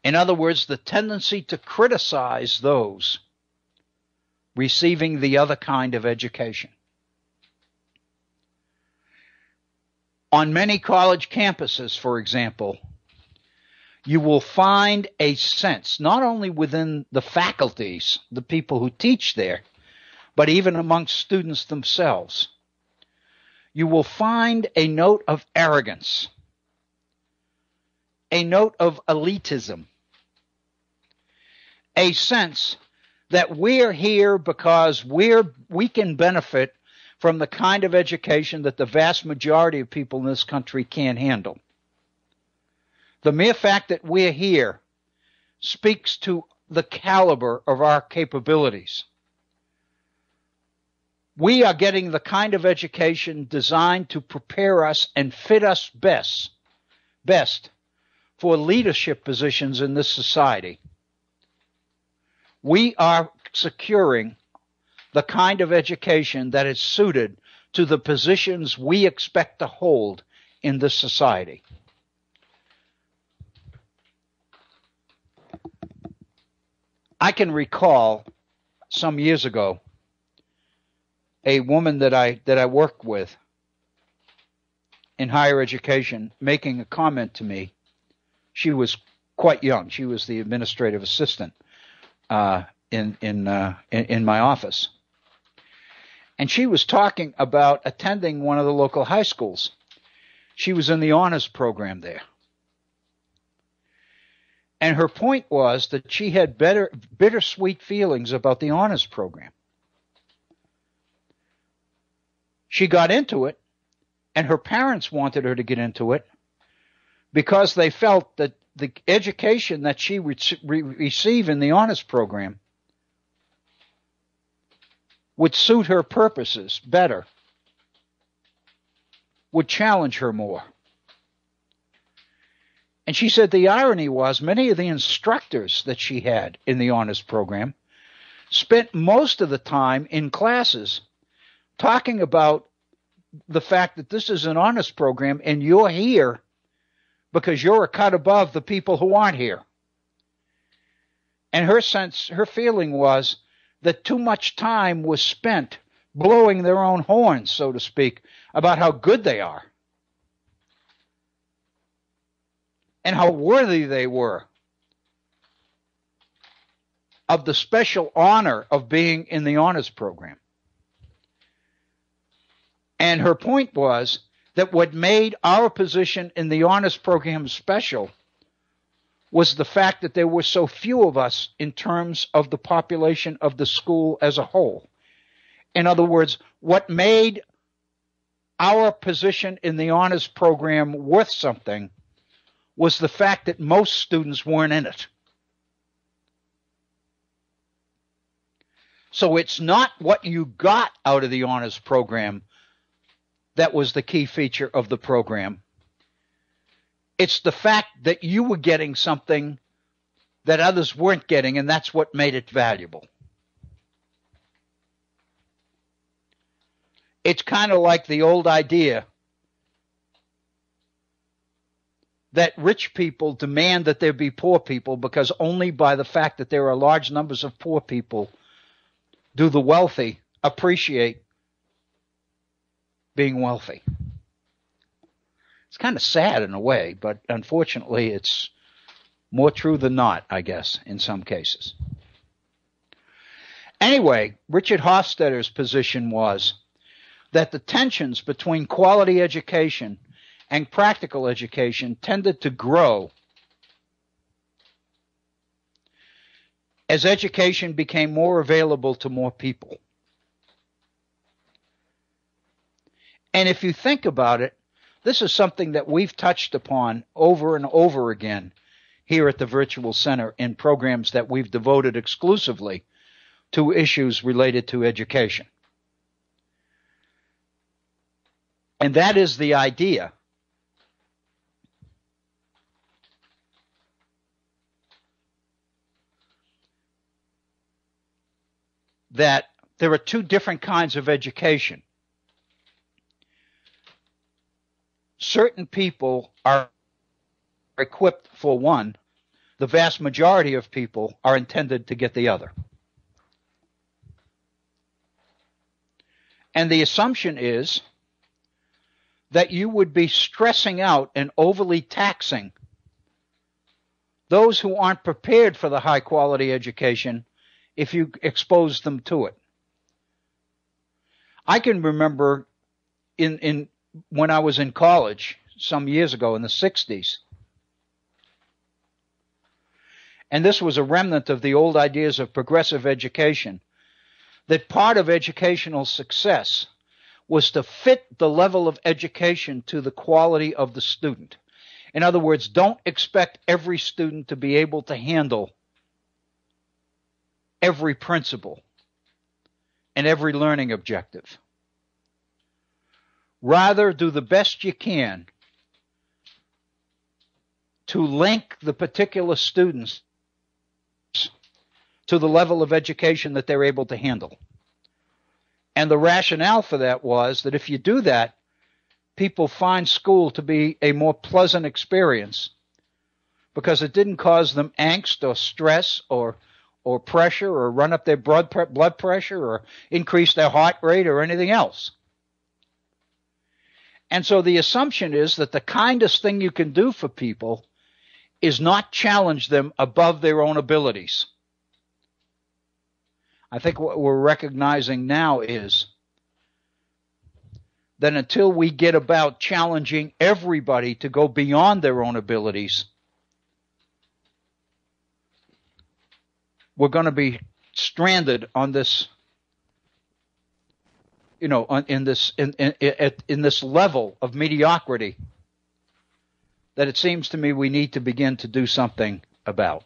In other words, the tendency to criticize those receiving the other kind of education. On many college campuses, for example, you will find a sense, not only within the faculties, the people who teach there, but even amongst students themselves. You will find a note of arrogance, a note of elitism, a sense that we're here because we can benefit from the kind of education that the vast majority of people in this country can't handle. The mere fact that we're here speaks to the caliber of our capabilities. We are getting the kind of education designed to prepare us and fit us best for leadership positions in this society. We are securing the kind of education that is suited to the positions we expect to hold in this society. I can recall some years ago a woman that I worked with in higher education making a comment to me. She was quite young. She was the administrative assistant in my office. And she was talking about attending one of the local high schools. She was in the honors program there. And her point was that she had bittersweet feelings about the honors program. She got into it, and her parents wanted her to get into it because they felt that the education that she would receive in the honors program would suit her purposes better, would challenge her more. And she said the irony was many of the instructors that she had in the honors program spent most of the time in classes talking about the fact that this is an honors program and you're here because you're a cut above the people who aren't here. And her feeling was that too much time was spent blowing their own horns, so to speak, about how good they are and how worthy they were of the special honor of being in the honors program. And her point was that what made our position in the honors program special was the fact that there were so few of us in terms of the population of the school as a whole. In other words, what made our position in the honors program worth something was the fact that most students weren't in it. So it's not what you got out of the honors program that was the key feature of the program. It's the fact that you were getting something that others weren't getting, and that's what made it valuable. It's kind of like the old idea that rich people demand that there be poor people, because only by the fact that there are large numbers of poor people do the wealthy appreciate being wealthy. It's kind of sad in a way, but unfortunately it's more true than not, I guess, in some cases. Anyway, Richard Hofstadter's position was that the tensions between quality education and practical education tended to grow as education became more available to more people. And if you think about it, this is something that we've touched upon over and over again here at the Virtual Center in programs that we've devoted exclusively to issues related to education. And that is the idea that there are two different kinds of education. Certain people are equipped for one. The vast majority of people are intended to get the other. And the assumption is that you would be stressing out and overly taxing those who aren't prepared for the high quality education if you expose them to it. I can remember when I was in college some years ago in the 60s, and this was a remnant of the old ideas of progressive education, that part of educational success was to fit the level of education to the quality of the student. In other words, don't expect every student to be able to handle every principle and every learning objective. Rather, do the best you can to link the particular students to the level of education that they're able to handle. And the rationale for that was that if you do that, people find school to be a more pleasant experience because it didn't cause them angst or stress or pressure or run up their blood pressure or increase their heart rate or anything else. And so the assumption is that the kindest thing you can do for people is not challenge them above their own abilities. I think what we're recognizing now is that until we get about challenging everybody to go beyond their own abilities, we're going to be stranded on this, in this level of mediocrity that it seems to me we need to begin to do something about.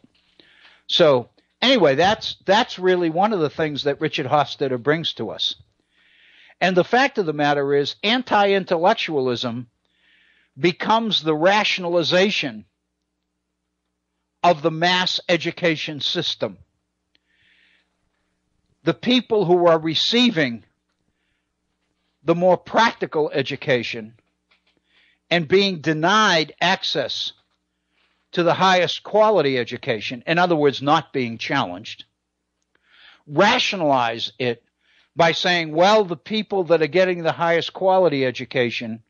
So anyway, that's really one of the things that Richard Hofstadter brings to us. And the fact of the matter is, anti-intellectualism becomes the rationalization of the mass education system. The people who are receiving the more practical education and being denied access to the highest quality education, in other words, not being challenged, rationalize it by saying, well, the people that are getting the highest quality education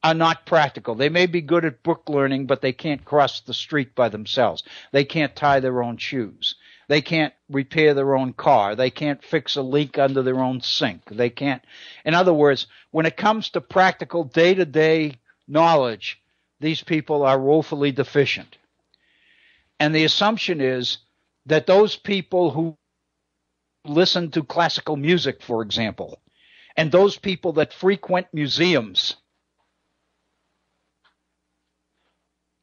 are not practical. They may be good at book learning, but they can't cross the street by themselves. They can't tie their own shoes. They can't repair their own car. They can't fix a leak under their own sink. They can't. In other words, when it comes to practical day-to-day knowledge, these people are woefully deficient. And the assumption is that those people who listen to classical music, for example, and those people that frequent museums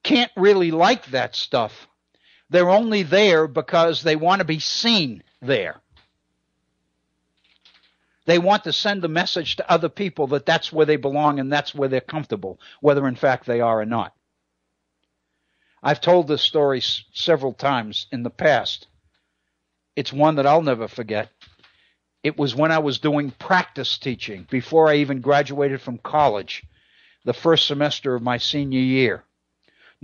can't really like that stuff. They're only there because they want to be seen there. They want to send a message to other people that that's where they belong and that's where they're comfortable, whether in fact they are or not. I've told this story several times in the past. It's one that I'll never forget. It was when I was doing practice teaching before I even graduated from college, the first semester of my senior year.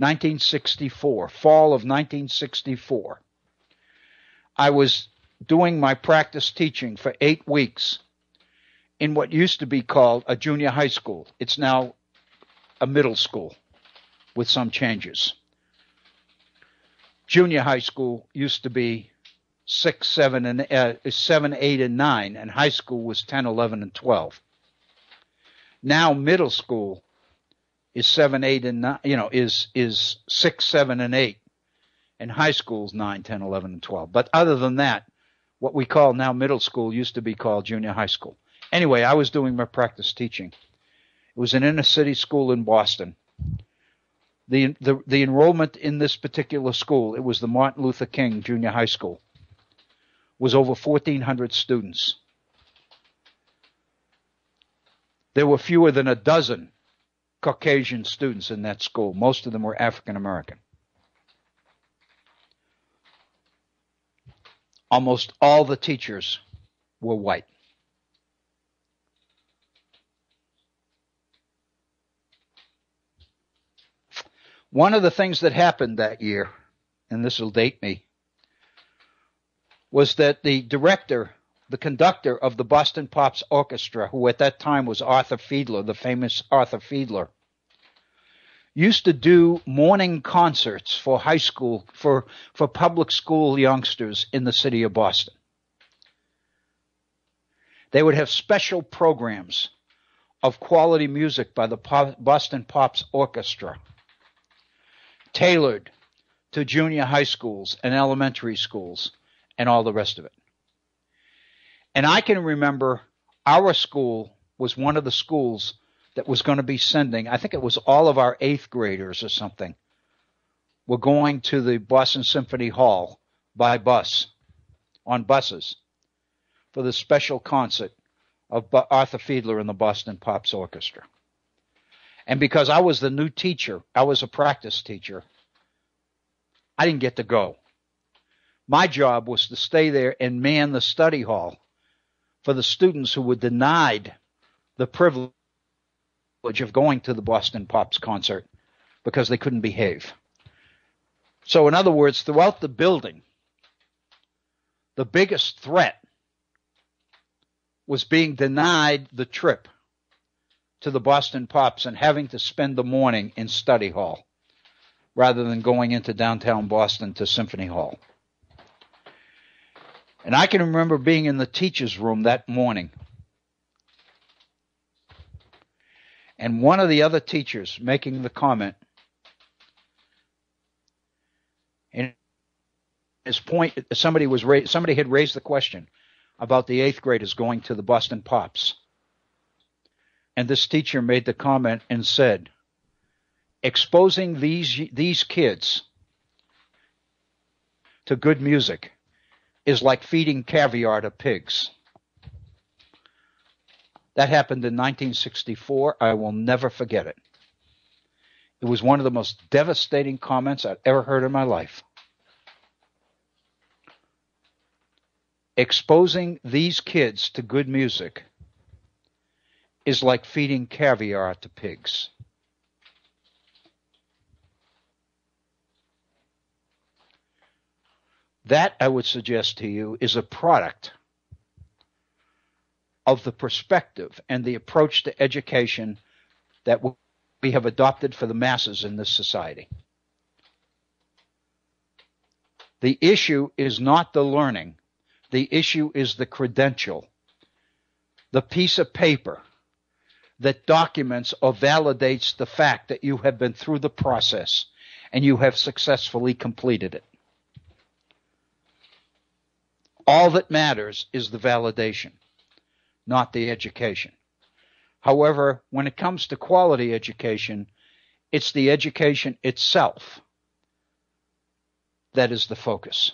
1964, fall of 1964. I was doing my practice teaching for 8 weeks in what used to be called a junior high school. It's now a middle school with some changes. Junior high school used to be 7, 8, and 9, and high school was 10, 11, and 12. Now middle school is 7, 8, and 9. Is 6, 7, and 8, and high school is 9, 10, 11, and 12. But other than that, what we call now middle school used to be called junior high school. Anyway, I was doing my practice teaching. It was an inner city school in Boston. The enrollment in this particular school, it was the Martin Luther King Junior High School, was over 1,400 students. There were fewer than a dozen Caucasian students in that school. Most of them were African American. Almost all the teachers were white. One of the things that happened that year, and this will date me, was that the conductor of the Boston Pops Orchestra, who at that time was Arthur Fiedler, the famous Arthur Fiedler, used to do morning concerts for high school, for public school youngsters in the city of Boston. They would have special programs of quality music by the Boston Pops Orchestra, tailored to junior high schools and elementary schools and all the rest of it. And I can remember our school was one of the schools that was going to be sending, I think it was all of our 8th graders or something, were going to the Boston Symphony Hall by bus, on buses, for the special concert of Arthur Fiedler and the Boston Pops Orchestra. And because I was the new teacher, I was a practice teacher, I didn't get to go. My job was to stay there and man the study hall for the students who were denied the privilege of going to the Boston Pops concert because they couldn't behave. So in other words, throughout the building, the biggest threat was being denied the trip to the Boston Pops and having to spend the morning in study hall rather than going into downtown Boston to Symphony Hall. And I can remember being in the teacher's room that morning, and one of the other teachers making the comment, and his point, somebody had raised the question about the 8th graders going to the Boston Pops. And this teacher made the comment and said, exposing these kids to good music is like feeding caviar to pigs. That happened in 1964. I will never forget it. It was one of the most devastating comments I've ever heard in my life. Exposing these kids to good music is like feeding caviar to pigs. That, I would suggest to you, is a product of the perspective and the approach to education that we have adopted for the masses in this society. The issue is not the learning. The issue is the credential, the piece of paper that documents or validates the fact that you have been through the process and you have successfully completed it. All that matters is the validation, not the education. However, when it comes to quality education, it's the education itself that is the focus.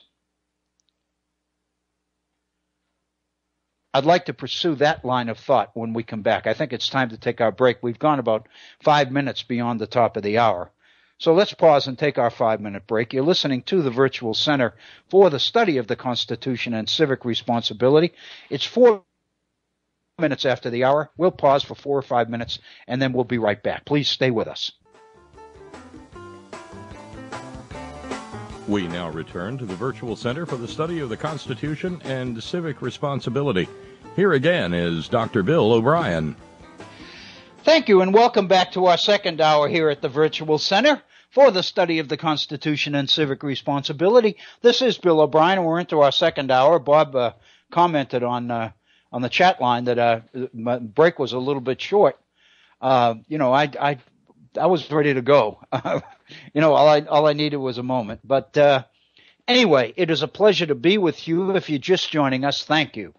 I'd like to pursue that line of thought when we come back. I think it's time to take our break. We've gone about 5 minutes beyond the top of the hour. So let's pause and take our 5-minute break. You're listening to the Virtual Center for the Study of the Constitution and Civic Responsibility. It's 4 minutes after the hour. We'll pause for 4 or 5 minutes, and then we'll be right back. Please stay with us. We now return to the Virtual Center for the Study of the Constitution and Civic Responsibility. Here again is Dr. Bill O'Brien. Thank you, and welcome back to our second hour here at the Virtual Center for the Study of the Constitution and Civic Responsibility. This is Bill O'Brien, and we're into our second hour. Bob commented on the chat line that my break was a little bit short. I was ready to go. All I needed was a moment. But anyway, it is a pleasure to be with you. If you're just joining us, thank you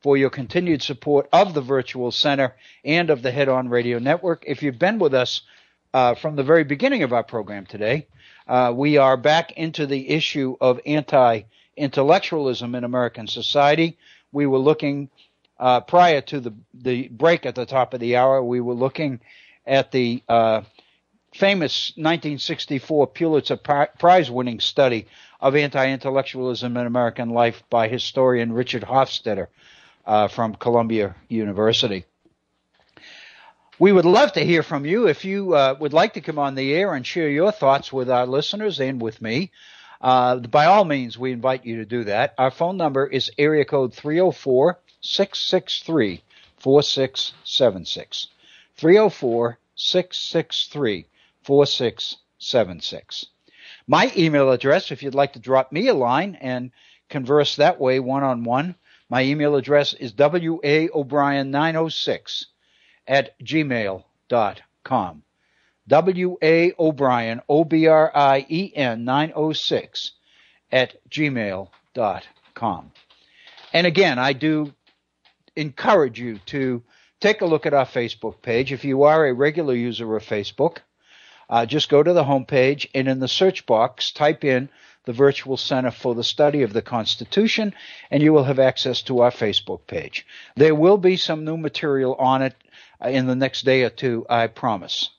for your continued support of the Virtual Center and of the Head On Radio Network. If you've been with us from the very beginning of our program today, we are back into the issue of anti-intellectualism in American society. We were looking, prior to the break at the top of the hour, we were looking at the famous 1964 Pulitzer Prize-winning study of anti-intellectualism in American life by historian Richard Hofstadter from Columbia University. We would love to hear from you. If you would like to come on the air and share your thoughts with our listeners and with me, by all means, we invite you to do that. Our phone number is area code 304-663-4676. 304-663-4676. My email address, if you'd like to drop me a line and converse that way one-on-one, my email address is waobrien906 at gmail.com. waobrien, O-B-R-I-E-N 906 at gmail.com. And again, I do encourage you to take a look at our Facebook page. If you are a regular user of Facebook, just go to the homepage and in the search box, type in the Virtual Center for the Study of the Constitution, and you will have access to our Facebook page. There will be some new material on it in the next day or two, I promise.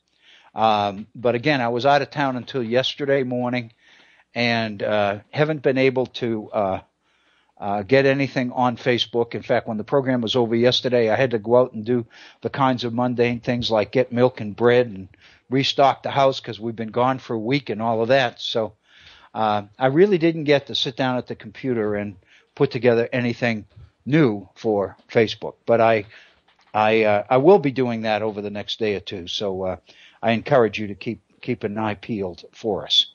But again, I was out of town until yesterday morning and haven't been able to get anything on Facebook. In fact, when the program was over yesterday, I had to go out and do the kinds of mundane things like get milk and bread and restock the house because we've been gone for a week and all of that. So I really didn't get to sit down at the computer and put together anything new for Facebook. But I will be doing that over the next day or two. So I encourage you to keep an eye peeled for us.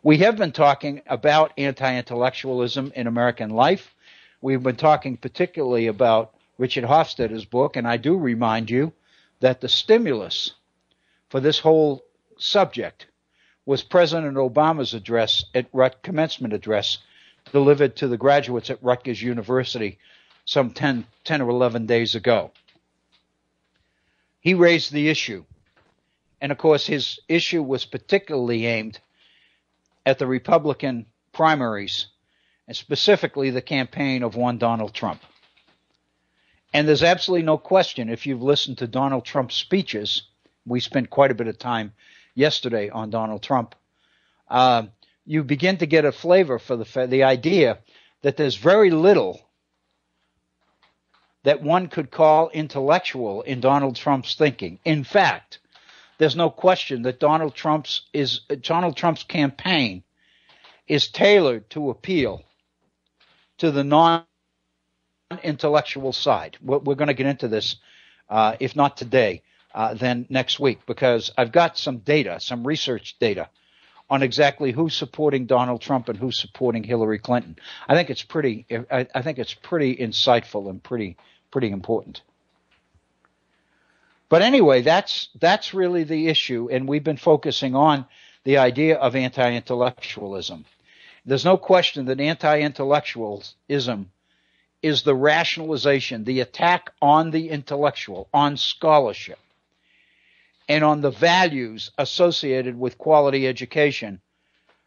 We have been talking about anti-intellectualism in American life. We've been talking particularly about Richard Hofstadter's book, and I do remind you that the stimulus for this whole subject was President Obama's address commencement address delivered to the graduates at Rutgers University some 10 or 11 days ago. He raised the issue, and of course his issue was particularly aimed at the Republican primaries, and specifically the campaign of one Donald Trump. And there's absolutely no question, if you've listened to Donald Trump's speeches, we spent quite a bit of time yesterday on Donald Trump, you begin to get a flavor for the idea that there's very little that one could call intellectual in Donald Trump's thinking. In fact, there's no question that Donald Trump's campaign is tailored to appeal to the non-intellectual side. We're going to get into this, if not today, then next week, because I've got some data, some research data on exactly who's supporting Donald Trump and who's supporting Hillary Clinton. I think it's pretty insightful and pretty important. But anyway, that's really the issue, and we've been focusing on the idea of anti-intellectualism. There's no question that anti-intellectualism is the rationalization, the attack on the intellectual, on scholarship, and on the values associated with quality education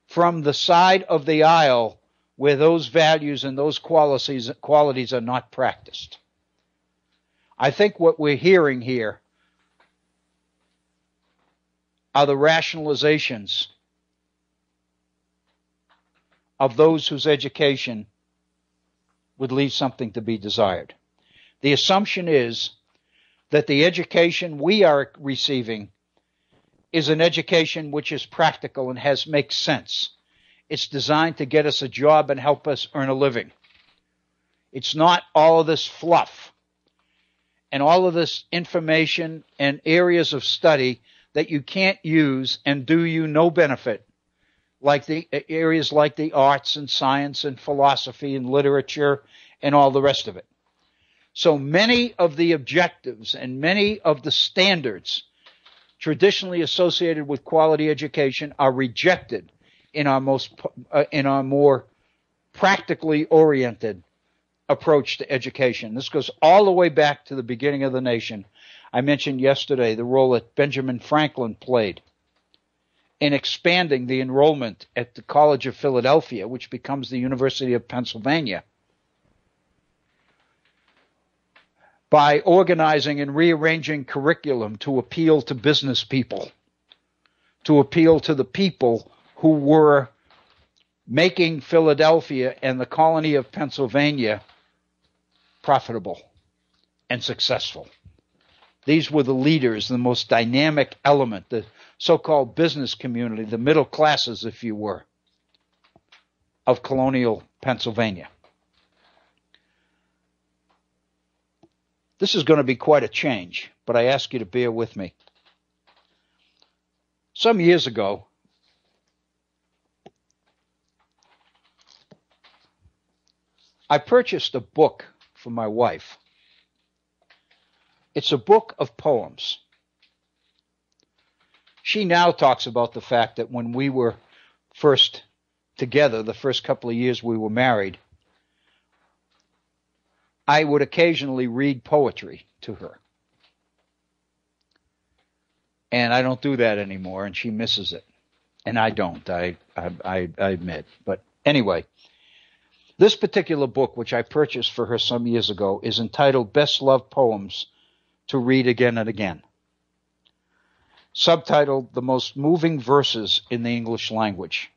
from the side of the aisle where those values and those qualities are not practiced. I think what we're hearing here are the rationalizations of those whose education would leave something to be desired. The assumption is that the education we are receiving is an education which is practical and makes sense. It's designed to get us a job and help us earn a living. It's not all of this fluff and all of this information and areas of study that you can't use and do you no benefit, like the areas like the arts and science and philosophy and literature and all the rest of it. So many of the objectives and many of the standards traditionally associated with quality education are rejected in our more practically oriented approach to education. This goes all the way back to the beginning of the nation. I mentioned yesterday the role that Benjamin Franklin played in expanding the enrollment at the College of Philadelphia, which becomes the University of Pennsylvania, by organizing and rearranging curriculum to appeal to business people, to appeal to the people who were making Philadelphia and the colony of Pennsylvania profitable and successful. These were the leaders, the most dynamic element, the so-called business community, the middle classes, if you were, of colonial Pennsylvania. This is going to be quite a change, but I ask you to bear with me. Some years ago, I purchased a book for my wife. It's a book of poems. She now talks about the fact that when we were first together, the first couple of years we were married, I would occasionally read poetry to her. And I don't do that anymore, and she misses it. And I don't, I admit. But anyway, this particular book, which I purchased for her some years ago, is entitled Best Loved Poems to Read Again and Again, subtitled The Most Moving Verses in the English Language.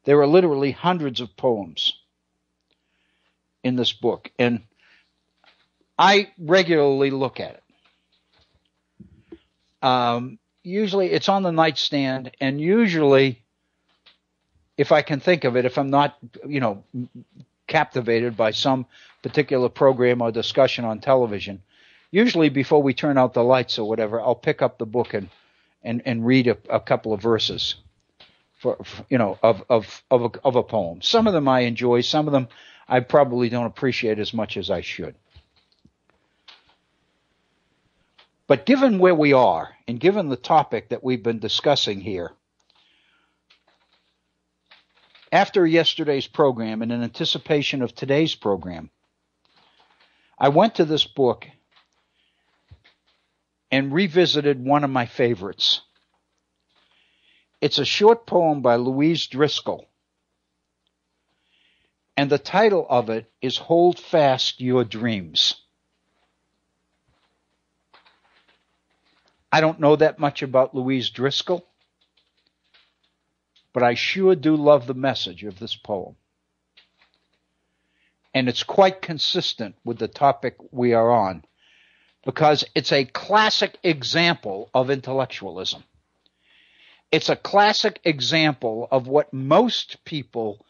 There are literally hundreds of poems in this book, and I regularly look at it. Usually it's on the nightstand, and usually, if I can think of it, if I'm not, captivated by some particular program or discussion on television, usually before we turn out the lights or whatever, I'll pick up the book and read a couple of verses of a poem. Some of them I enjoy, some of them I probably don't appreciate as much as I should. But given where we are, and given the topic that we've been discussing here, after yesterday's program and in anticipation of today's program, I went to this book and revisited one of my favorites. It's a short poem by Louise Driscoll, and the title of it is Hold Fast Your Dreams. I don't know that much about Louise Driscoll, but I sure do love the message of this poem. And it's quite consistent with the topic we are on, because it's a classic example of intellectualism. It's a classic example of what most people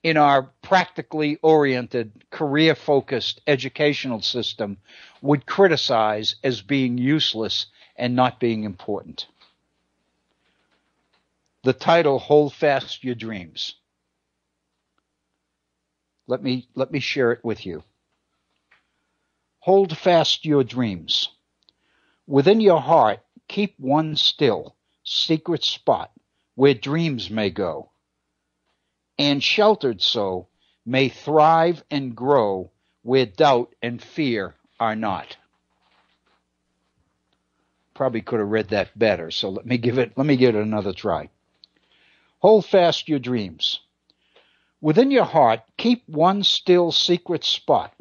in our practically oriented, career-focused educational system would criticize as being useless and not being important. The title, Hold Fast Your Dreams. Let me share it with you. Hold fast your dreams. Within your heart, keep one still, secret spot where dreams may go. And sheltered so, may thrive and grow where doubt and fear are not. Probably could have read that better, so let me give it another try. Hold fast your dreams. Within your heart, keep one still secret spot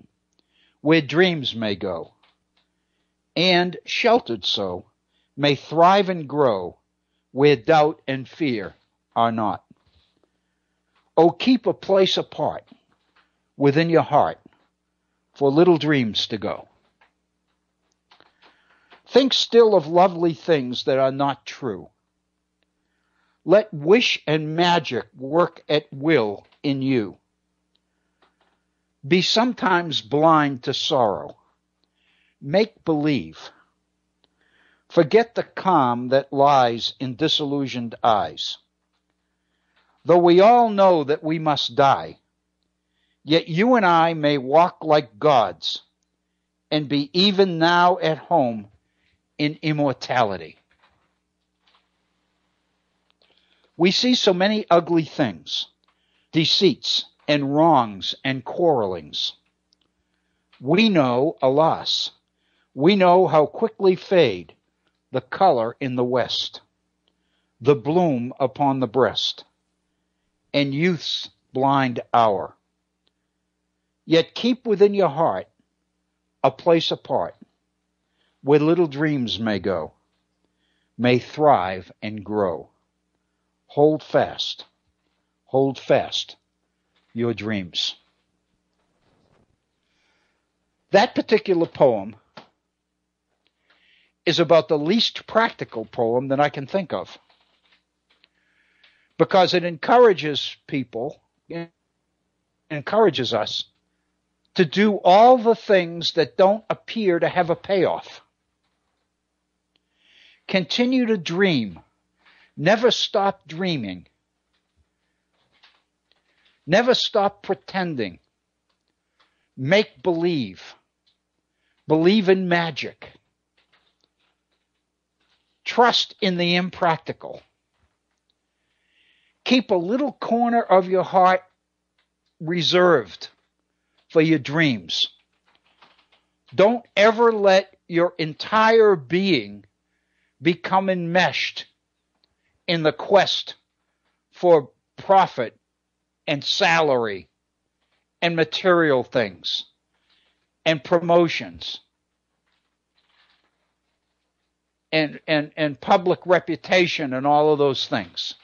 where dreams may go. And sheltered so, may thrive and grow where doubt and fear are not. Oh, keep a place apart within your heart for little dreams to go. Think still of lovely things that are not true. Let wish and magic work at will in you. Be sometimes blind to sorrow. Make believe. Forget the calm that lies in disillusioned eyes. Though we all know that we must die, yet you and I may walk like gods and be even now at home in immortality. We see so many ugly things, deceits and wrongs and quarrelings. We know, alas, we know how quickly fade the color in the west, the bloom upon the breast, and youth's blind hour. Yet keep within your heart a place apart where little dreams may go, may thrive and grow. Hold fast your dreams. That particular poem is about the least practical poem that I can think of, because it encourages people, it encourages us to do all the things that don't appear to have a payoff. Continue to dream. Never stop dreaming. Never stop pretending. Make believe. Believe in magic. Trust in the impractical. Keep a little corner of your heart reserved for your dreams. Don't ever let your entire being become enmeshed in the quest for profit and salary and material things and promotions and public reputation and all of those things.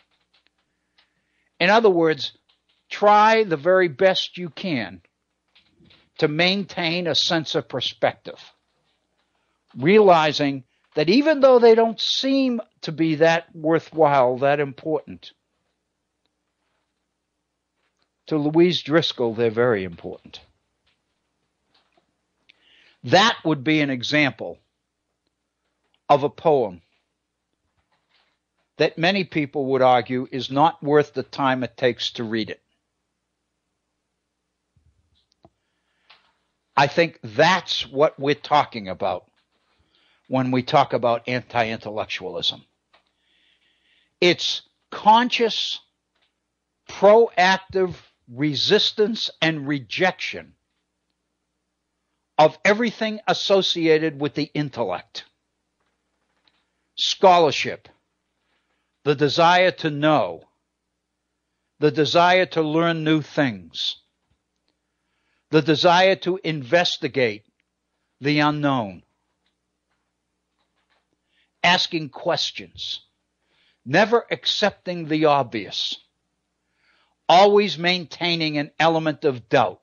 In other words, try the very best you can to maintain a sense of perspective, realizing that even though they don't seem to be that worthwhile, that important, to Louise Driscoll, they're very important. That would be an example of a poem that many people would argue is not worth the time it takes to read it. I think that's what we're talking about when we talk about anti-intellectualism. It's conscious, proactive resistance and rejection of everything associated with the intellect. Scholarship, the desire to know, the desire to learn new things, the desire to investigate the unknown, asking questions, never accepting the obvious, always maintaining an element of doubt,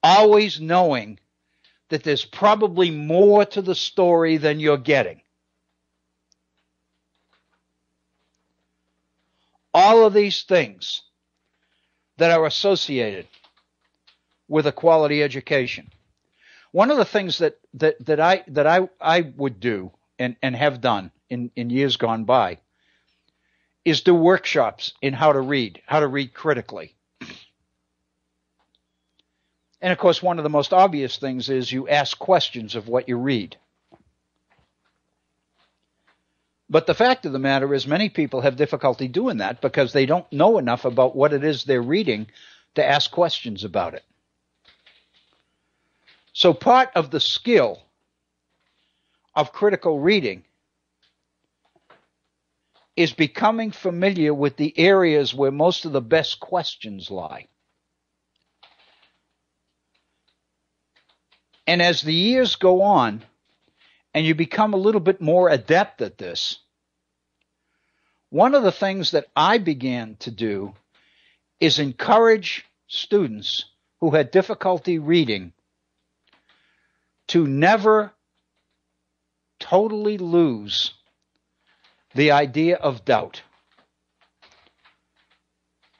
always knowing that there's probably more to the story than you're getting. All of these things that are associated with a quality education. One of the things that I would do and have done in years gone by is do workshops in how to read critically. And of course, one of the most obvious things is you ask questions of what you read. But the fact of the matter is many people have difficulty doing that because they don't know enough about what it is they're reading to ask questions about it. So part of the skill of critical reading is becoming familiar with the areas where most of the best questions lie. And as the years go on, and you become a little bit more adept at this, one of the things that I began to do is encourage students who had difficulty reading to never totally lose the idea of doubt.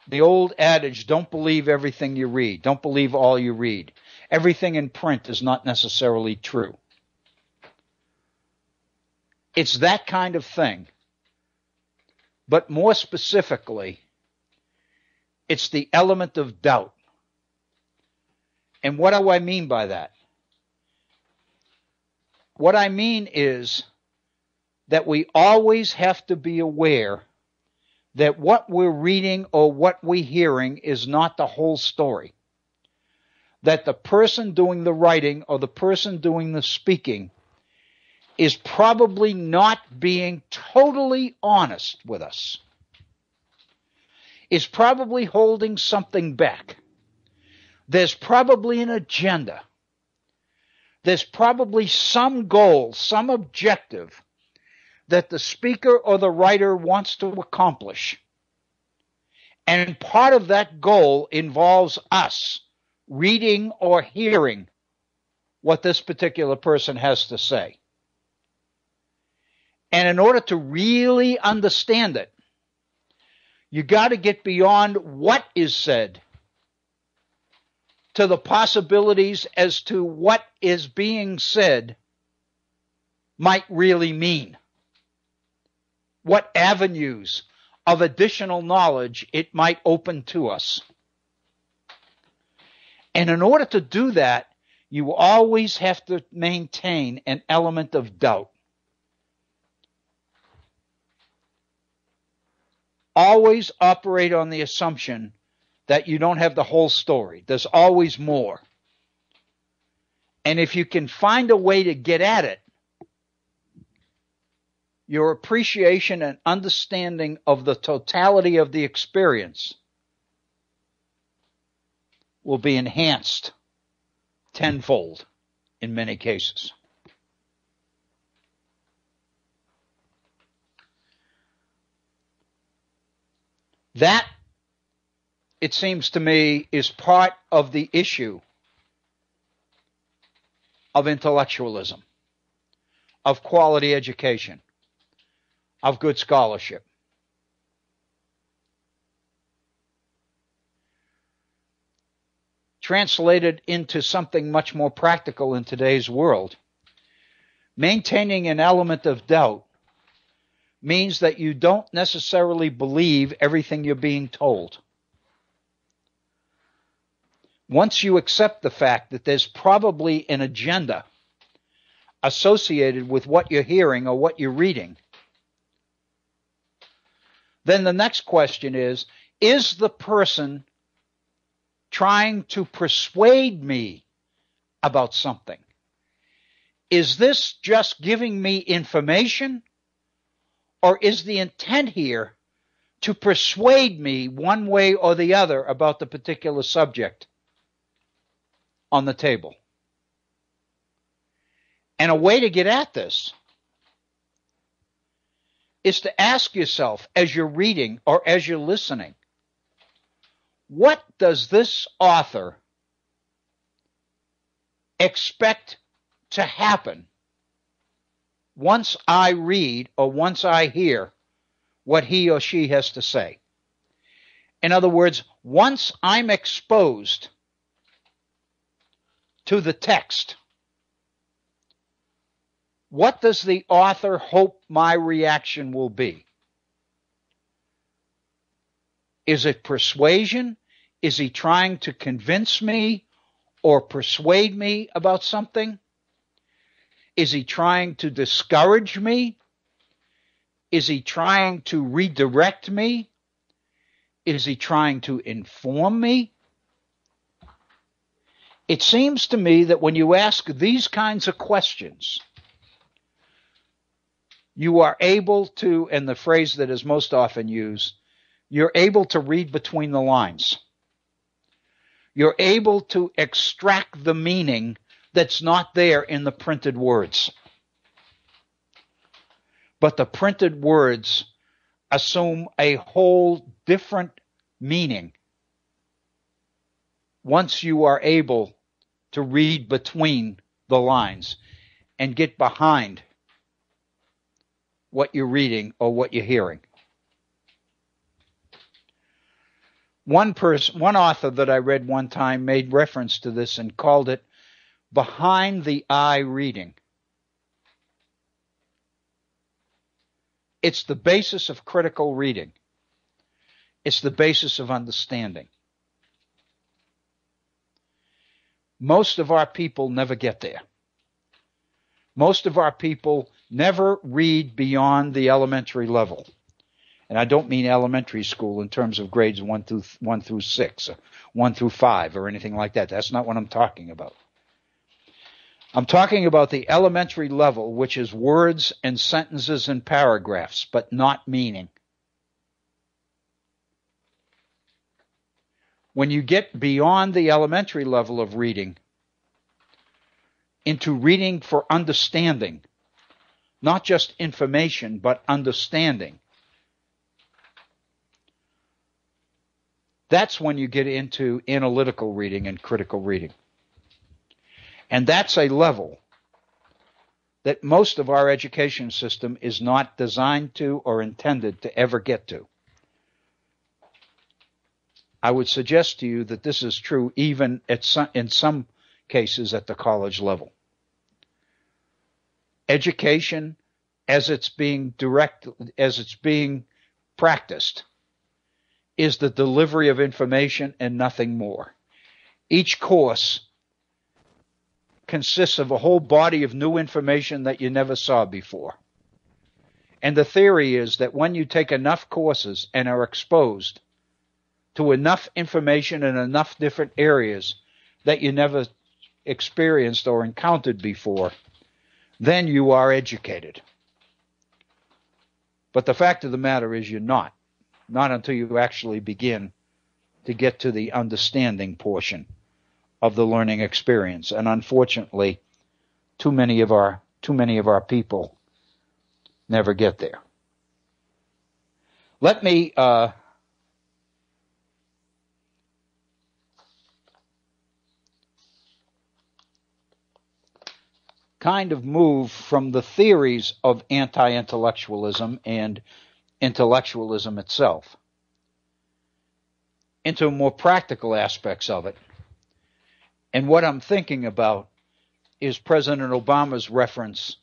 The old adage, don't believe everything you read. Don't believe all you read. Everything in print is not necessarily true. It's that kind of thing. But more specifically, it's the element of doubt. And what do I mean by that? What I mean is that we always have to be aware that what we're reading or what we're hearing is not the whole story. That the person doing the writing or the person doing the speaking is probably not being totally honest with us. Is probably holding something back. There's probably an agenda. There's probably some goal, some objective that the speaker or the writer wants to accomplish. And part of that goal involves us reading or hearing what this particular person has to say. And in order to really understand it, you got to get beyond what is said to the possibilities as to what is being said might really mean. What avenues of additional knowledge it might open to us. And in order to do that, you always have to maintain an element of doubt. Always operate on the assumption that you don't have the whole story. There's always more. And if you can find a way to get at it, your appreciation and understanding of the totality of the experience will be enhanced tenfold in many cases. That, it seems to me, is part of the issue of intellectualism, of quality education, of good scholarship. Translated into something much more practical in today's world, maintaining an element of doubt means that you don't necessarily believe everything you're being told. Once you accept the fact that there's probably an agenda associated with what you're hearing or what you're reading, then the next question is the person trying to persuade me about something? Is this just giving me information? Or is the intent here to persuade me one way or the other about the particular subject on the table? And a way to get at this is to ask yourself as you're reading or as you're listening, what does this author expect to happen once I read or once I hear what he or she has to say? In other words, once I'm exposed to the text, what does the author hope my reaction will be? Is it persuasion? Is he trying to convince me or persuade me about something? Is he trying to discourage me? Is he trying to redirect me? Is he trying to inform me? It seems to me that when you ask these kinds of questions, you are able to, and the phrase that is most often used, you're able to read between the lines. You're able to extract the meaning that's not there in the printed words. But the printed words assume a whole different meaning once you are able to read between the lines and get behind what you're reading or what you're hearing. One author that I read one time made reference to this and called it behind the eye reading. It's the basis of critical reading. It's the basis of understanding. Most of our people never get there. Most of our people never read beyond the elementary level. And I don't mean elementary school in terms of grades 1 through 6, or 1 through 5, or anything like that. That's not what I'm talking about. I'm talking about the elementary level, which is words and sentences and paragraphs, but not meaning. When you get beyond the elementary level of reading into reading for understanding, not just information, but understanding, that's when you get into analytical reading and critical reading. And that's a level that most of our education system is not designed to or intended to ever get to. I would suggest to you that this is true even in some cases at the college level. Education, as it's being practiced, is the delivery of information and nothing more. Each course consists of a whole body of new information that you never saw before. And the theory is that when you take enough courses and are exposed to enough information in enough different areas that you never experienced or encountered before, then you are educated. But the fact of the matter is you're not. Not until you actually begin to get to the understanding portion of the learning experience. And unfortunately, too many of our people never get there. Let me kind of move from the theories of anti-intellectualism and intellectualism itself into more practical aspects of it. And what I'm thinking about is President Obama's reference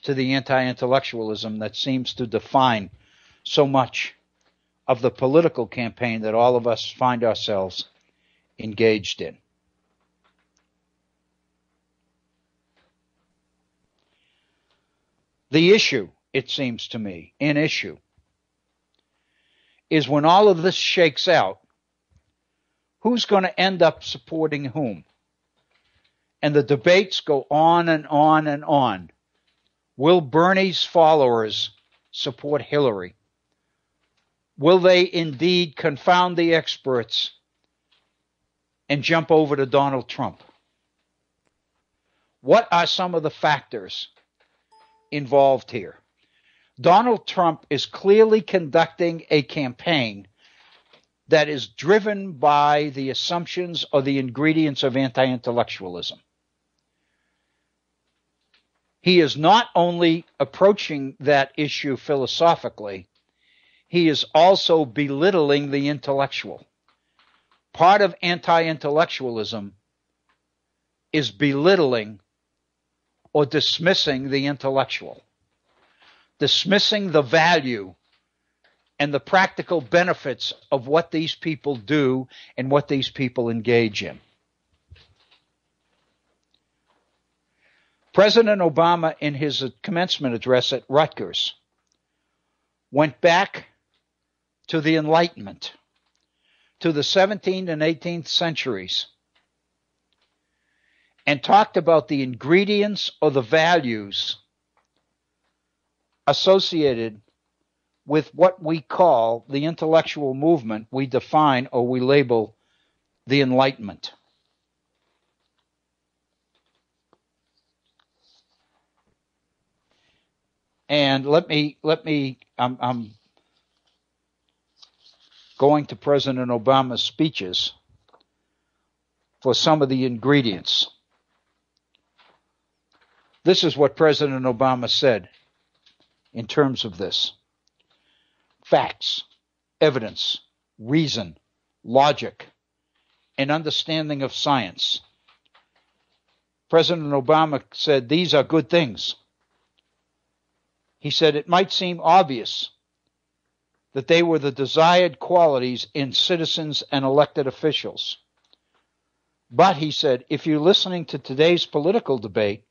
to the anti-intellectualism that seems to define so much of the political campaign that all of us find ourselves engaged in. The issue, it seems to me, is when all of this shakes out, who's going to end up supporting whom? And the debates go on and on and on. Will Bernie's followers support Hillary? Will they indeed confound the experts and jump over to Donald Trump? What are some of the factors involved here? Donald Trump is clearly conducting a campaign that is driven by the assumptions or the ingredients of anti-intellectualism. He is not only approaching that issue philosophically, he is also belittling the intellectual. Part of anti-intellectualism is belittling or dismissing the intellectual, dismissing the value and the practical benefits of what these people do and what these people engage in. President Obama, in his commencement address at Rutgers, went back to the Enlightenment, to the 17th and 18th centuries, and talked about the ingredients or the values associated with what we call the intellectual movement we define or we label the Enlightenment. And I'm going to President Obama's speeches for some of the ingredients. This is what President Obama said in terms of this. Facts, evidence, reason, logic, and understanding of science. President Obama said these are good things. He said it might seem obvious that they were the desired qualities in citizens and elected officials. But, he said, if you're listening to today's political debate,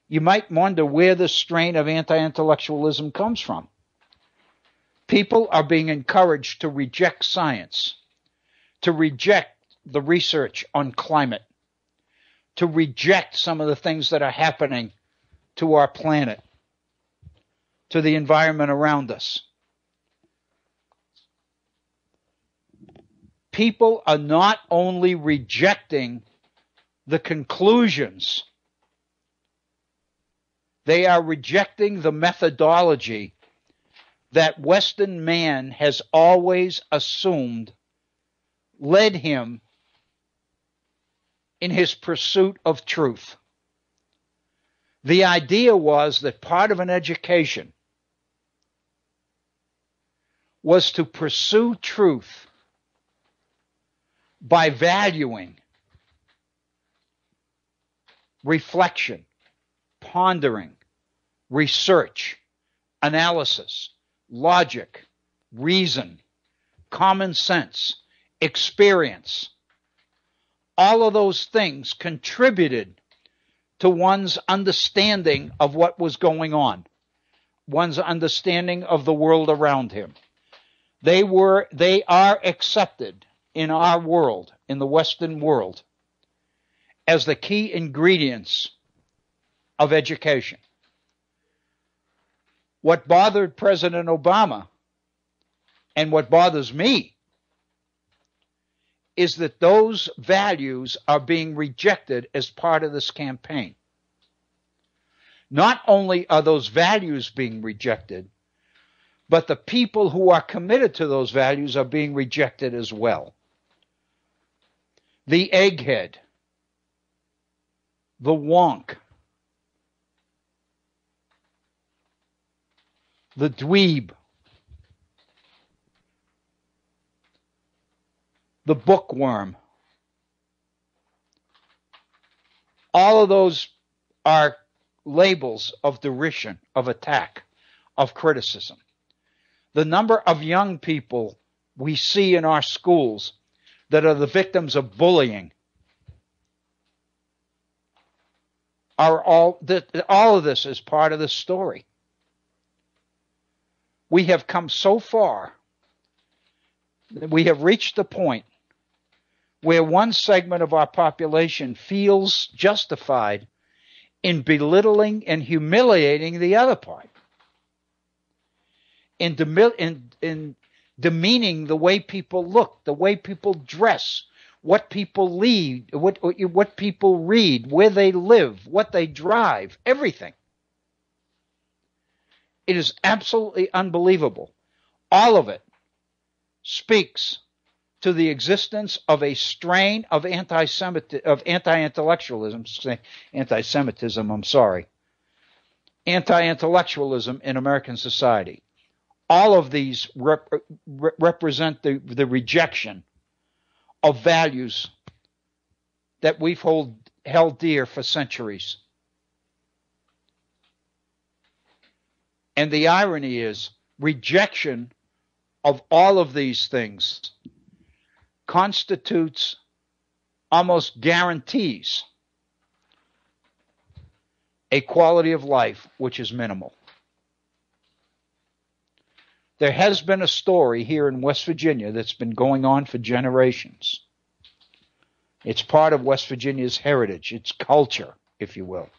you might wonder where this strain of anti-intellectualism comes from. People are being encouraged to reject science, to reject the research on climate, to reject some of the things that are happening to our planet, to the environment around us. People are not only rejecting the conclusions, they are rejecting the methodology that Western man has always assumed led him in his pursuit of truth. The idea was that part of an education was to pursue truth by valuing reflection, pondering, research, analysis, logic, reason, common sense, experience. All of those things contributed to one's understanding of what was going on, one's understanding of the world around him. They are accepted in our world, in the Western world, as the key ingredients of education. What bothered President Obama, and what bothers me, is that those values are being rejected as part of this campaign. Not only are those values being rejected, but the people who are committed to those values are being rejected as well. The egghead, the wonk, the dweeb, the bookworm. All of those are labels of derision, of attack, of criticism. The number of young people we see in our schools that are the victims of bullying are all of this is part of the story. We have come so far that we have reached the point where one segment of our population feels justified in belittling and humiliating the other part, in demeaning the way people look, the way people dress, what people lead, what people read, where they live, what they drive, everything. It is absolutely unbelievable. All of it speaks to the existence of a strain of anti-intellectualism, anti-intellectualism in American society. All of these represent the rejection of values that we've held dear for centuries. And the irony is, rejection of all of these things constitutes, almost guarantees, a quality of life which is minimal. There has been a story here in West Virginia that's been going on for generations. It's part of West Virginia's heritage, its culture, if you will.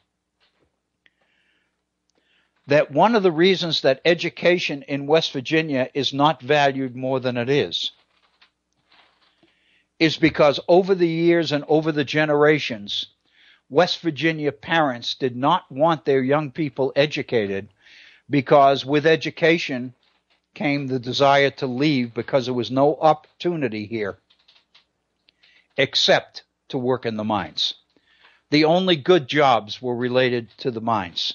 That one of the reasons that education in West Virginia is not valued more than it is because over the years and over the generations, West Virginia parents did not want their young people educated, because with education came the desire to leave because there was no opportunity here except to work in the mines. The only good jobs were related to the mines.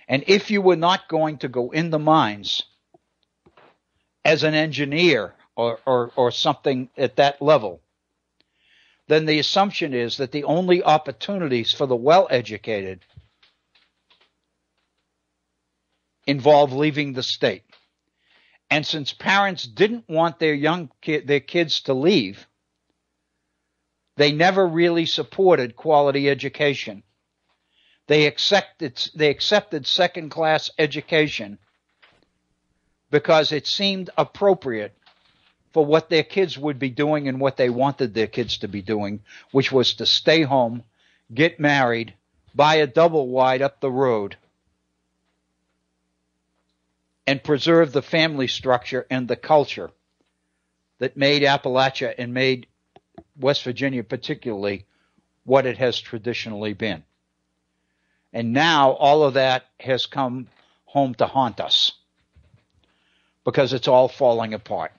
And if you were not going to go in the mines as an engineer or something at that level, then the assumption is that the only opportunities for the well-educated involve leaving the state. And since parents didn't want their kids to leave, they never really supported quality education. They accepted second-class education because it seemed appropriate for what their kids would be doing and what they wanted their kids to be doing, which was to stay home, get married, buy a double wide up the road, and preserve the family structure and the culture that made Appalachia and made West Virginia particularly what it has traditionally been. And now all of that has come home to haunt us because it's all falling apart.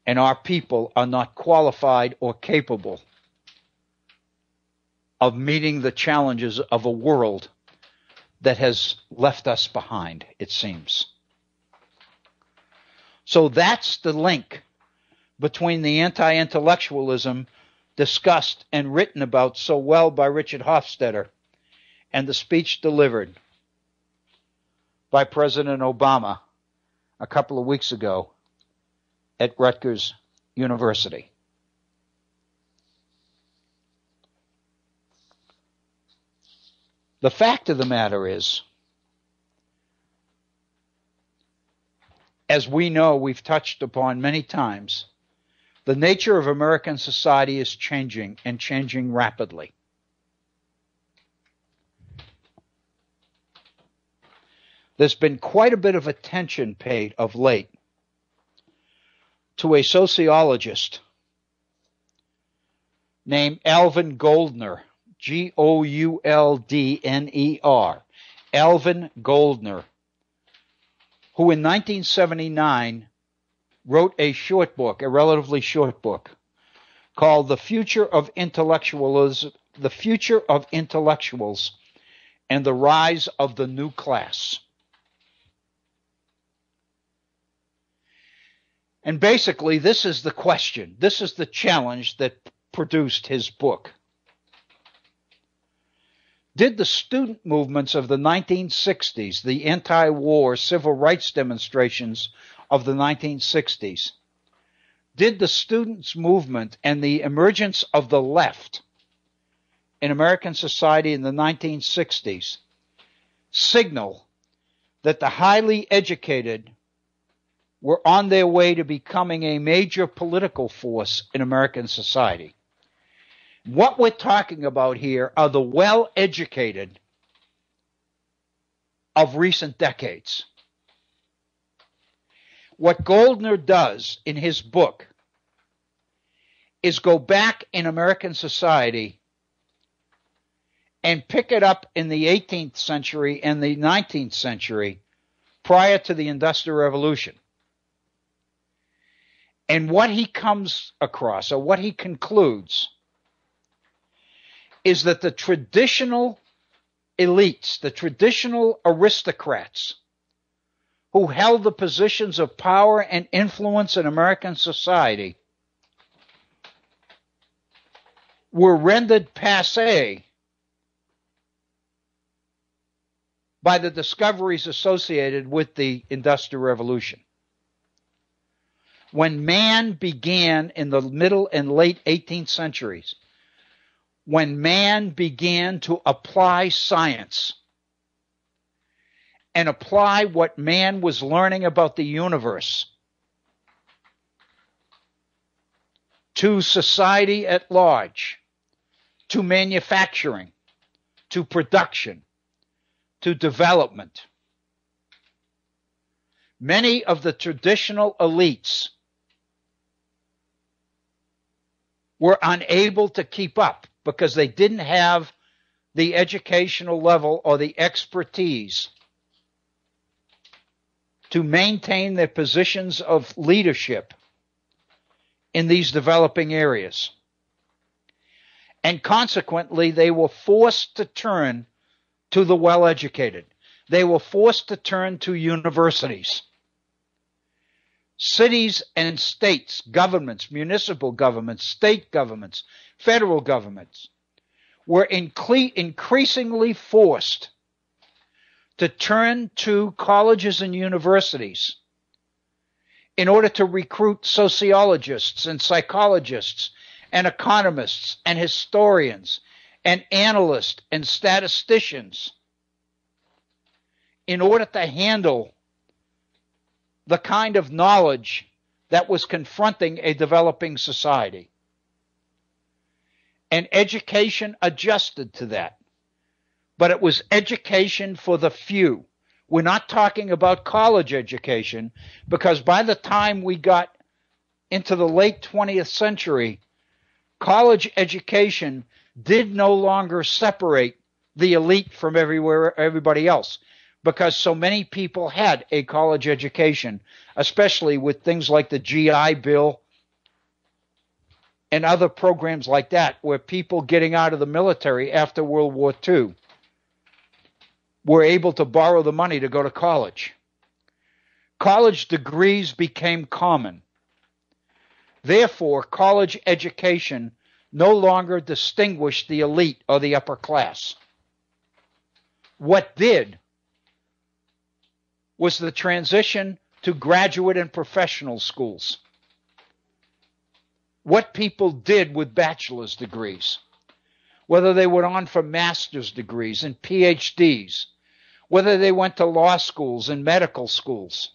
And our people are not qualified or capable of meeting the challenges of a world that has left us behind, it seems. So that's the link between the anti-intellectualism discussed and written about so well by Richard Hofstadter and the speech delivered by President Obama a couple of weeks ago at Rutgers University. The fact of the matter is, as we know, we've touched upon many times, the nature of American society is changing and changing rapidly. There's been quite a bit of attention paid of late to a sociologist named Alvin Goldner, Gouldner, Alvin Goldner, who in 1979 wrote a short book, a relatively short book, called The Future of Intellectuals and the Rise of the New Class. And basically, this is the question, this is the challenge that produced his book. Did the student movements of the 1960s, the anti-war civil rights demonstrations of the 1960s, did the students' movement and the emergence of the left in American society in the 1960s signal that the highly educated were on their way to becoming a major political force in American society? What we're talking about here are the well-educated of recent decades. What Goldner does in his book is go back in American society and pick it up in the 18th century and the 19th century prior to the Industrial Revolution. And what he comes across, or what he concludes, is that the traditional elites, the traditional aristocrats who held the positions of power and influence in American society were rendered passé by the discoveries associated with the Industrial Revolution. When man began in the middle and late 18th centuries, when man began to apply science and apply what man was learning about the universe to society at large, to manufacturing, to production, to development, many of the traditional elites were unable to keep up because they didn't have the educational level or the expertise to maintain their positions of leadership in these developing areas. And consequently, they were forced to turn to the well-educated. they were forced to turn to universities. Cities and states, governments, municipal governments, state governments, federal governments were increasingly forced to turn to colleges and universities in order to recruit sociologists and psychologists and economists and historians and analysts and statisticians in order to handle the kind of knowledge that was confronting a developing society. And education adjusted to that. But it was education for the few. We're not talking about college education, because by the time we got into the late 20th century, college education did no longer separate the elite from everybody else, because so many people had a college education, especially with things like the GI Bill and other programs like that, where people getting out of the military after World War II were able to borrow the money to go to college. College degrees became common. Therefore, college education no longer distinguished the elite or the upper class. What did was the transition to graduate and professional schools. What people did with bachelor's degrees, whether they went on for master's degrees and PhDs, whether they went to law schools and medical schools.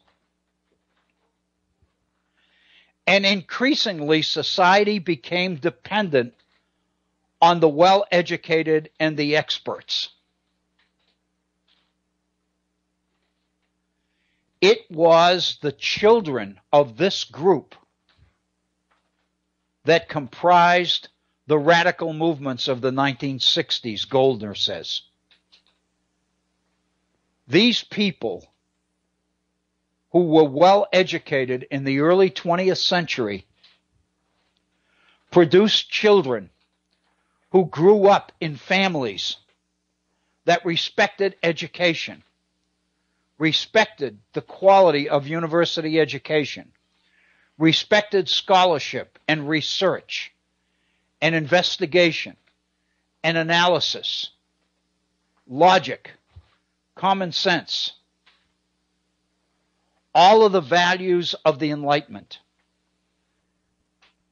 And increasingly, society became dependent on the well-educated and the experts. It was the children of this group that comprised the radical movements of the 1960s, Goldner says. These people who were well educated in the early 20th century produced children who grew up in families that respected education, respected the quality of university education, respected scholarship and research and investigation and analysis, logic, common sense, all of the values of the Enlightenment.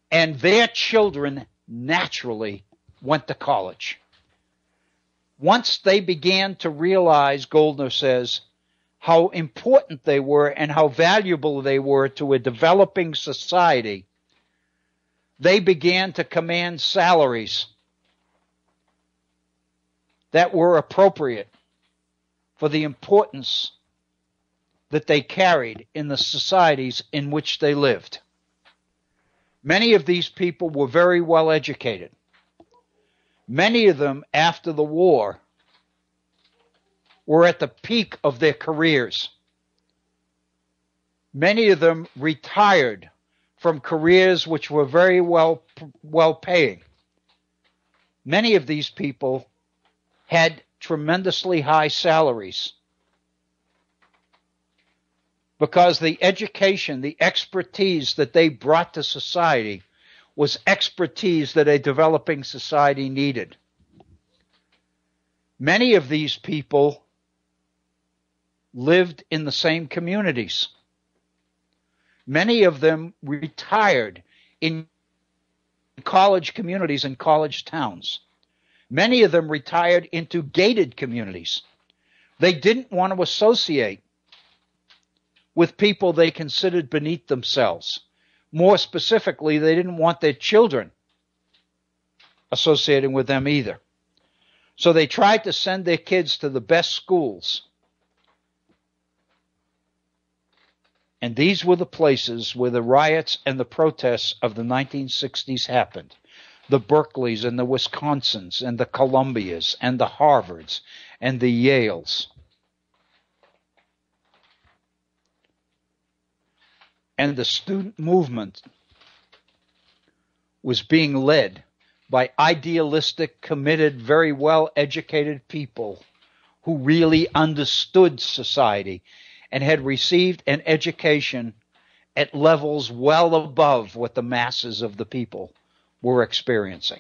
And their children naturally went to college. Once they began to realize, Goldner says, how important they were and how valuable they were to a developing society, they began to command salaries that were appropriate for the importance that they carried in the societies in which they lived. Many of these people were very well educated. Many of them, after the war, were at the peak of their careers. Many of them retired from careers which were very well paying. Many of these people had tremendously high salaries because the education, the expertise that they brought to society was expertise that a developing society needed. Many of these people lived in the same communities. Many of them retired in college communities and college towns. Many of them retired into gated communities. They didn't want to associate with people they considered beneath themselves. More specifically, they didn't want their children associating with them either. So they tried to send their kids to the best schools. And these were the places where the riots and the protests of the 1960s happened. The Berkeleys and the Wisconsins and the Columbias and the Harvards and the Yales. And the student movement was being led by idealistic, committed, very well-educated people who really understood society and had received an education at levels well above what the masses of the people were experiencing.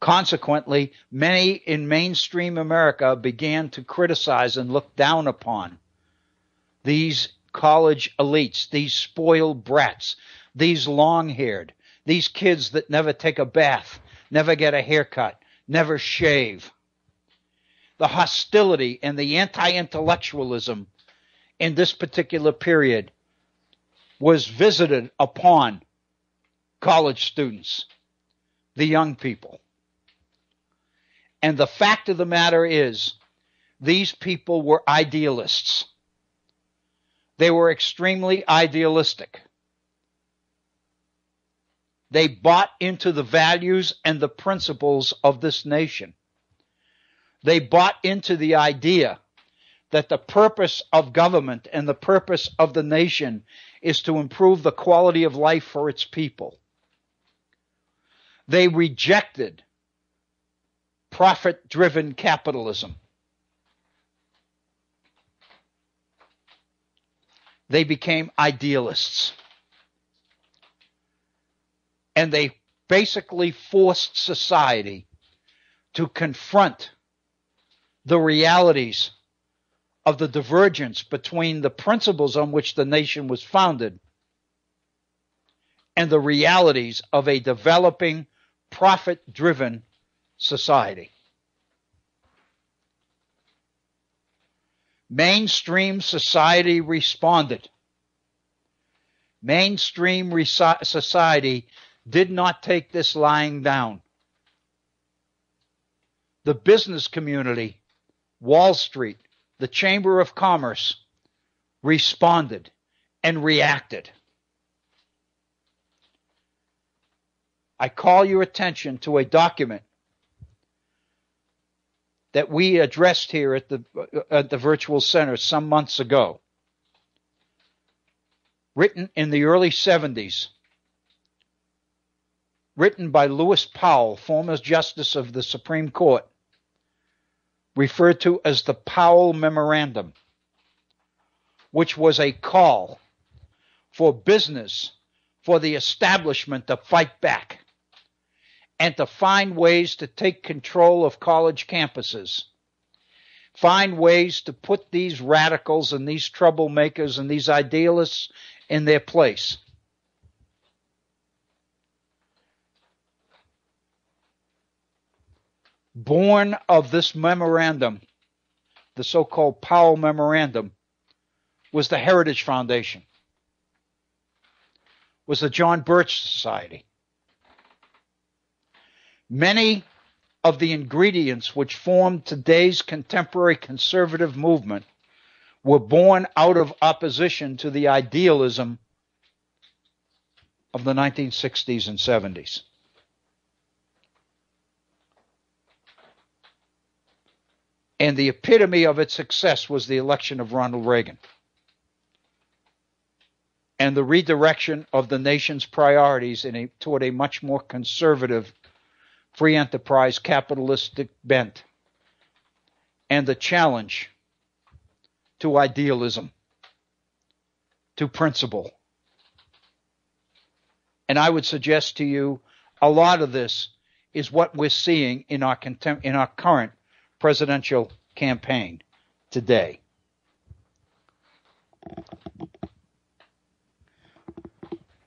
Consequently, many in mainstream America began to criticize and look down upon these college elites, these spoiled brats, these long-haired, these kids that never take a bath, never get a haircut, never shave. The hostility and the anti-intellectualism in this particular period was visited upon college students, the young people. And the fact of the matter is, these people were idealists. They were extremely idealistic. They bought into the values and the principles of this nation. They bought into the idea that the purpose of government and the purpose of the nation is to improve the quality of life for its people. They rejected profit-driven capitalism. They became idealists. And they basically forced society to confront the realities of the divergence between the principles on which the nation was founded and the realities of a developing, profit-driven society. Mainstream society responded. Mainstream society did not take this lying down. The business community, Wall Street, the Chamber of Commerce responded and reacted. I call your attention to a document that we addressed here at the Virtual Center some months ago, written in the early 70s, written by Lewis Powell, former Justice of the Supreme Court, referred to as the Powell Memorandum, which was a call for business, for the establishment to fight back and to find ways to take control of college campuses, find ways to put these radicals and these troublemakers and these idealists in their place. Born of this memorandum, the so-called Powell Memorandum, was the Heritage Foundation, was the John Birch Society. Many of the ingredients which formed today's contemporary conservative movement were born out of opposition to the idealism of the 1960s and 70s. And the epitome of its success was the election of Ronald Reagan and the redirection of the nation's priorities toward a much more conservative, free enterprise, capitalistic bent, and the challenge to idealism, to principle. And I would suggest to you a lot of this is what we're seeing in our current presidential campaign today.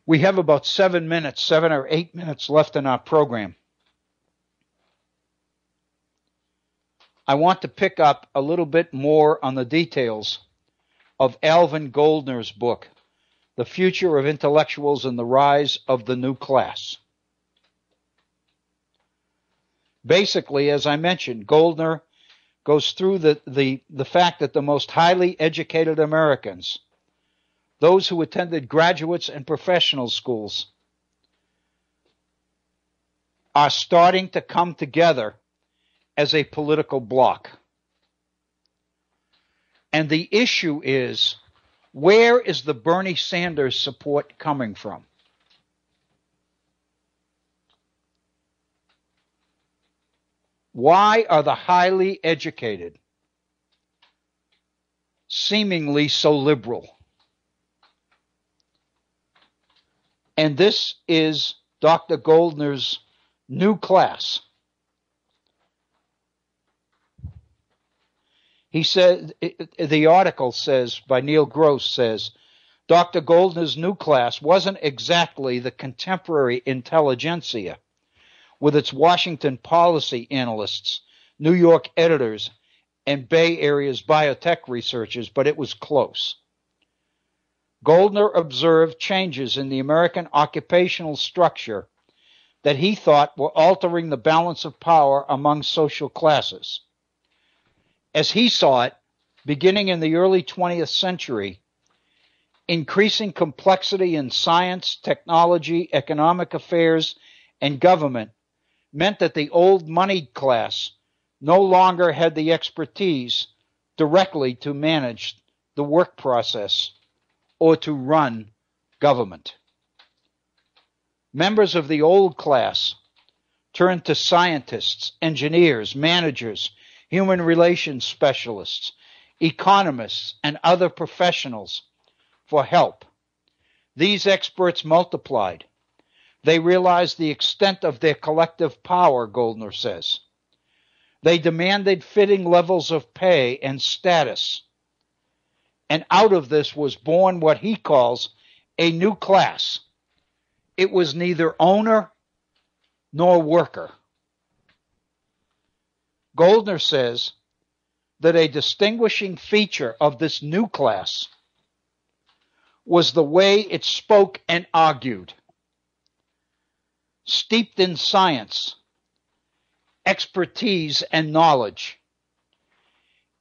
We have about 7 or 8 minutes left in our program. I want to pick up a little bit more on the details of Alvin Goldner's book, The Future of Intellectuals and the Rise of the New Class. Basically, as I mentioned, Goldner goes through the fact that the most highly educated Americans, those who attended graduates and professional schools, are starting to come together as a political bloc. And the issue is, where is the Bernie Sanders support coming from? Why are the highly educated seemingly so liberal? And this is Dr. Goldner's new class. He said, the article says, by Neil Gross says, Dr. Goldner's new class wasn't exactly the contemporary intelligentsia, with its Washington policy analysts, New York editors, and Bay Area's biotech researchers, but it was close. Goldner observed changes in the American occupational structure that he thought were altering the balance of power among social classes. As he saw it, beginning in the early 20th century, increasing complexity in science, technology, economic affairs, and government meant that the old moneyed class no longer had the expertise directly to manage the work process or to run government. Members of the old class turned to scientists, engineers, managers, human relations specialists, economists, and other professionals for help. These experts multiplied. They realized the extent of their collective power, Goldner says. They demanded fitting levels of pay and status. And out of this was born what he calls a new class. It was neither owner nor worker. Goldner says that a distinguishing feature of this new class was the way it spoke and argued. Steeped in science, expertise, and knowledge,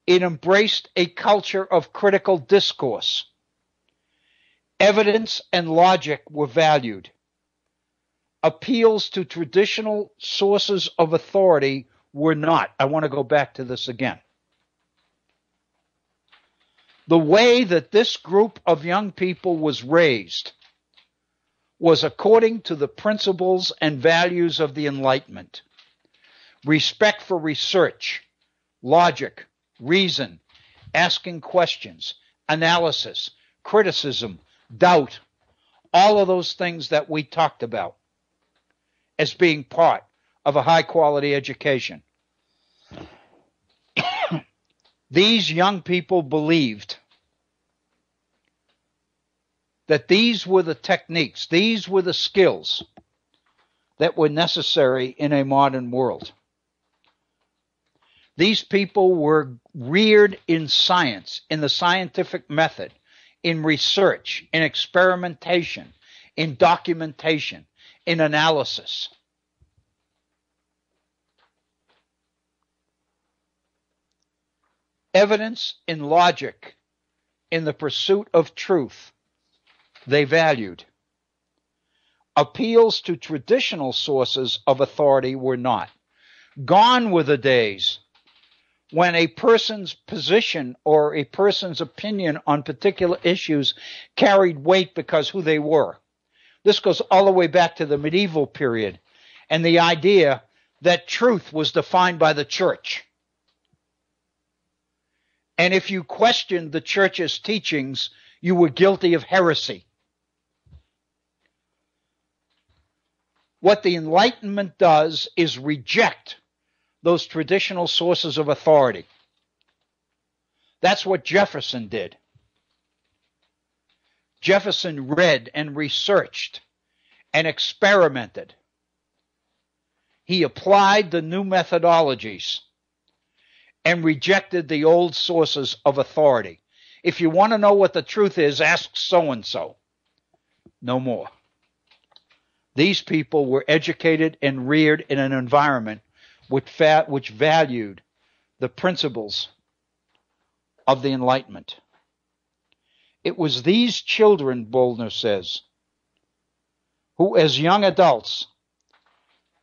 it embraced a culture of critical discourse. Evidence and logic were valued. Appeals to traditional sources of authority were not. I want to go back to this again. The way that this group of young people was raised was according to the principles and values of the Enlightenment. Respect for research, logic, reason, asking questions, analysis, criticism, doubt, all of those things that we talked about as being part of a high-quality education. These young people believed that these were the techniques, these were the skills that were necessary in a modern world. These people were reared in science, in the scientific method, in research, in experimentation, in documentation, in analysis. Evidence in logic, in the pursuit of truth, they valued. Appeals to traditional sources of authority were not. Gone were the days when a person's position or a person's opinion on particular issues carried weight because who they were. This goes all the way back to the medieval period and the idea that truth was defined by the church. And if you questioned the church's teachings, you were guilty of heresy. What the Enlightenment does is reject those traditional sources of authority. That's what Jefferson did. Jefferson read and researched and experimented. He applied the new methodologies and rejected the old sources of authority. If you want to know what the truth is, ask so-and-so. No more. These people were educated and reared in an environment which valued the principles of the Enlightenment. It was these children, Goldner says, who as young adults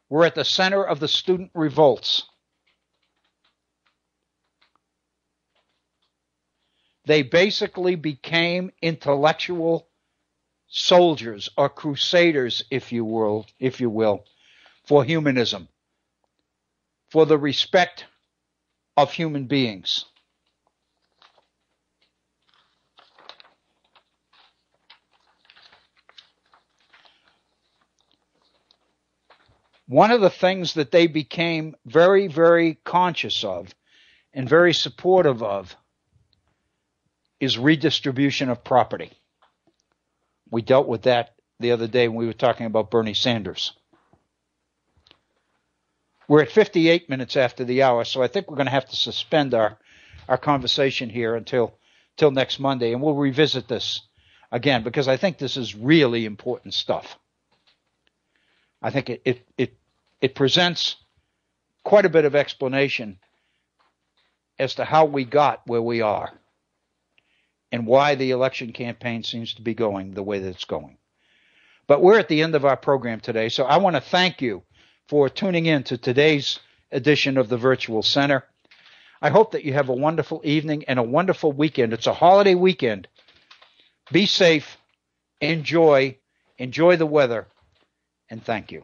were at the center of the student revolts. They basically became intellectual soldiers or crusaders, if you will, for humanism, for the respect of human beings. One of the things that they became very, very conscious of and very supportive of is redistribution of property. We dealt with that the other day when we were talking about Bernie Sanders. We're at 58 minutes after the hour, so I think we're going to have to suspend our conversation here until next Monday, and we'll revisit this again because I think this is really important stuff. I think it presents quite a bit of explanation as to how we got where we are and why the election campaign seems to be going the way that it's going. But we're at the end of our program today, so I want to thank you for tuning in to today's edition of the Virtual Center. I hope that you have a wonderful evening and a wonderful weekend. It's a holiday weekend. Be safe, enjoy the weather, and thank you.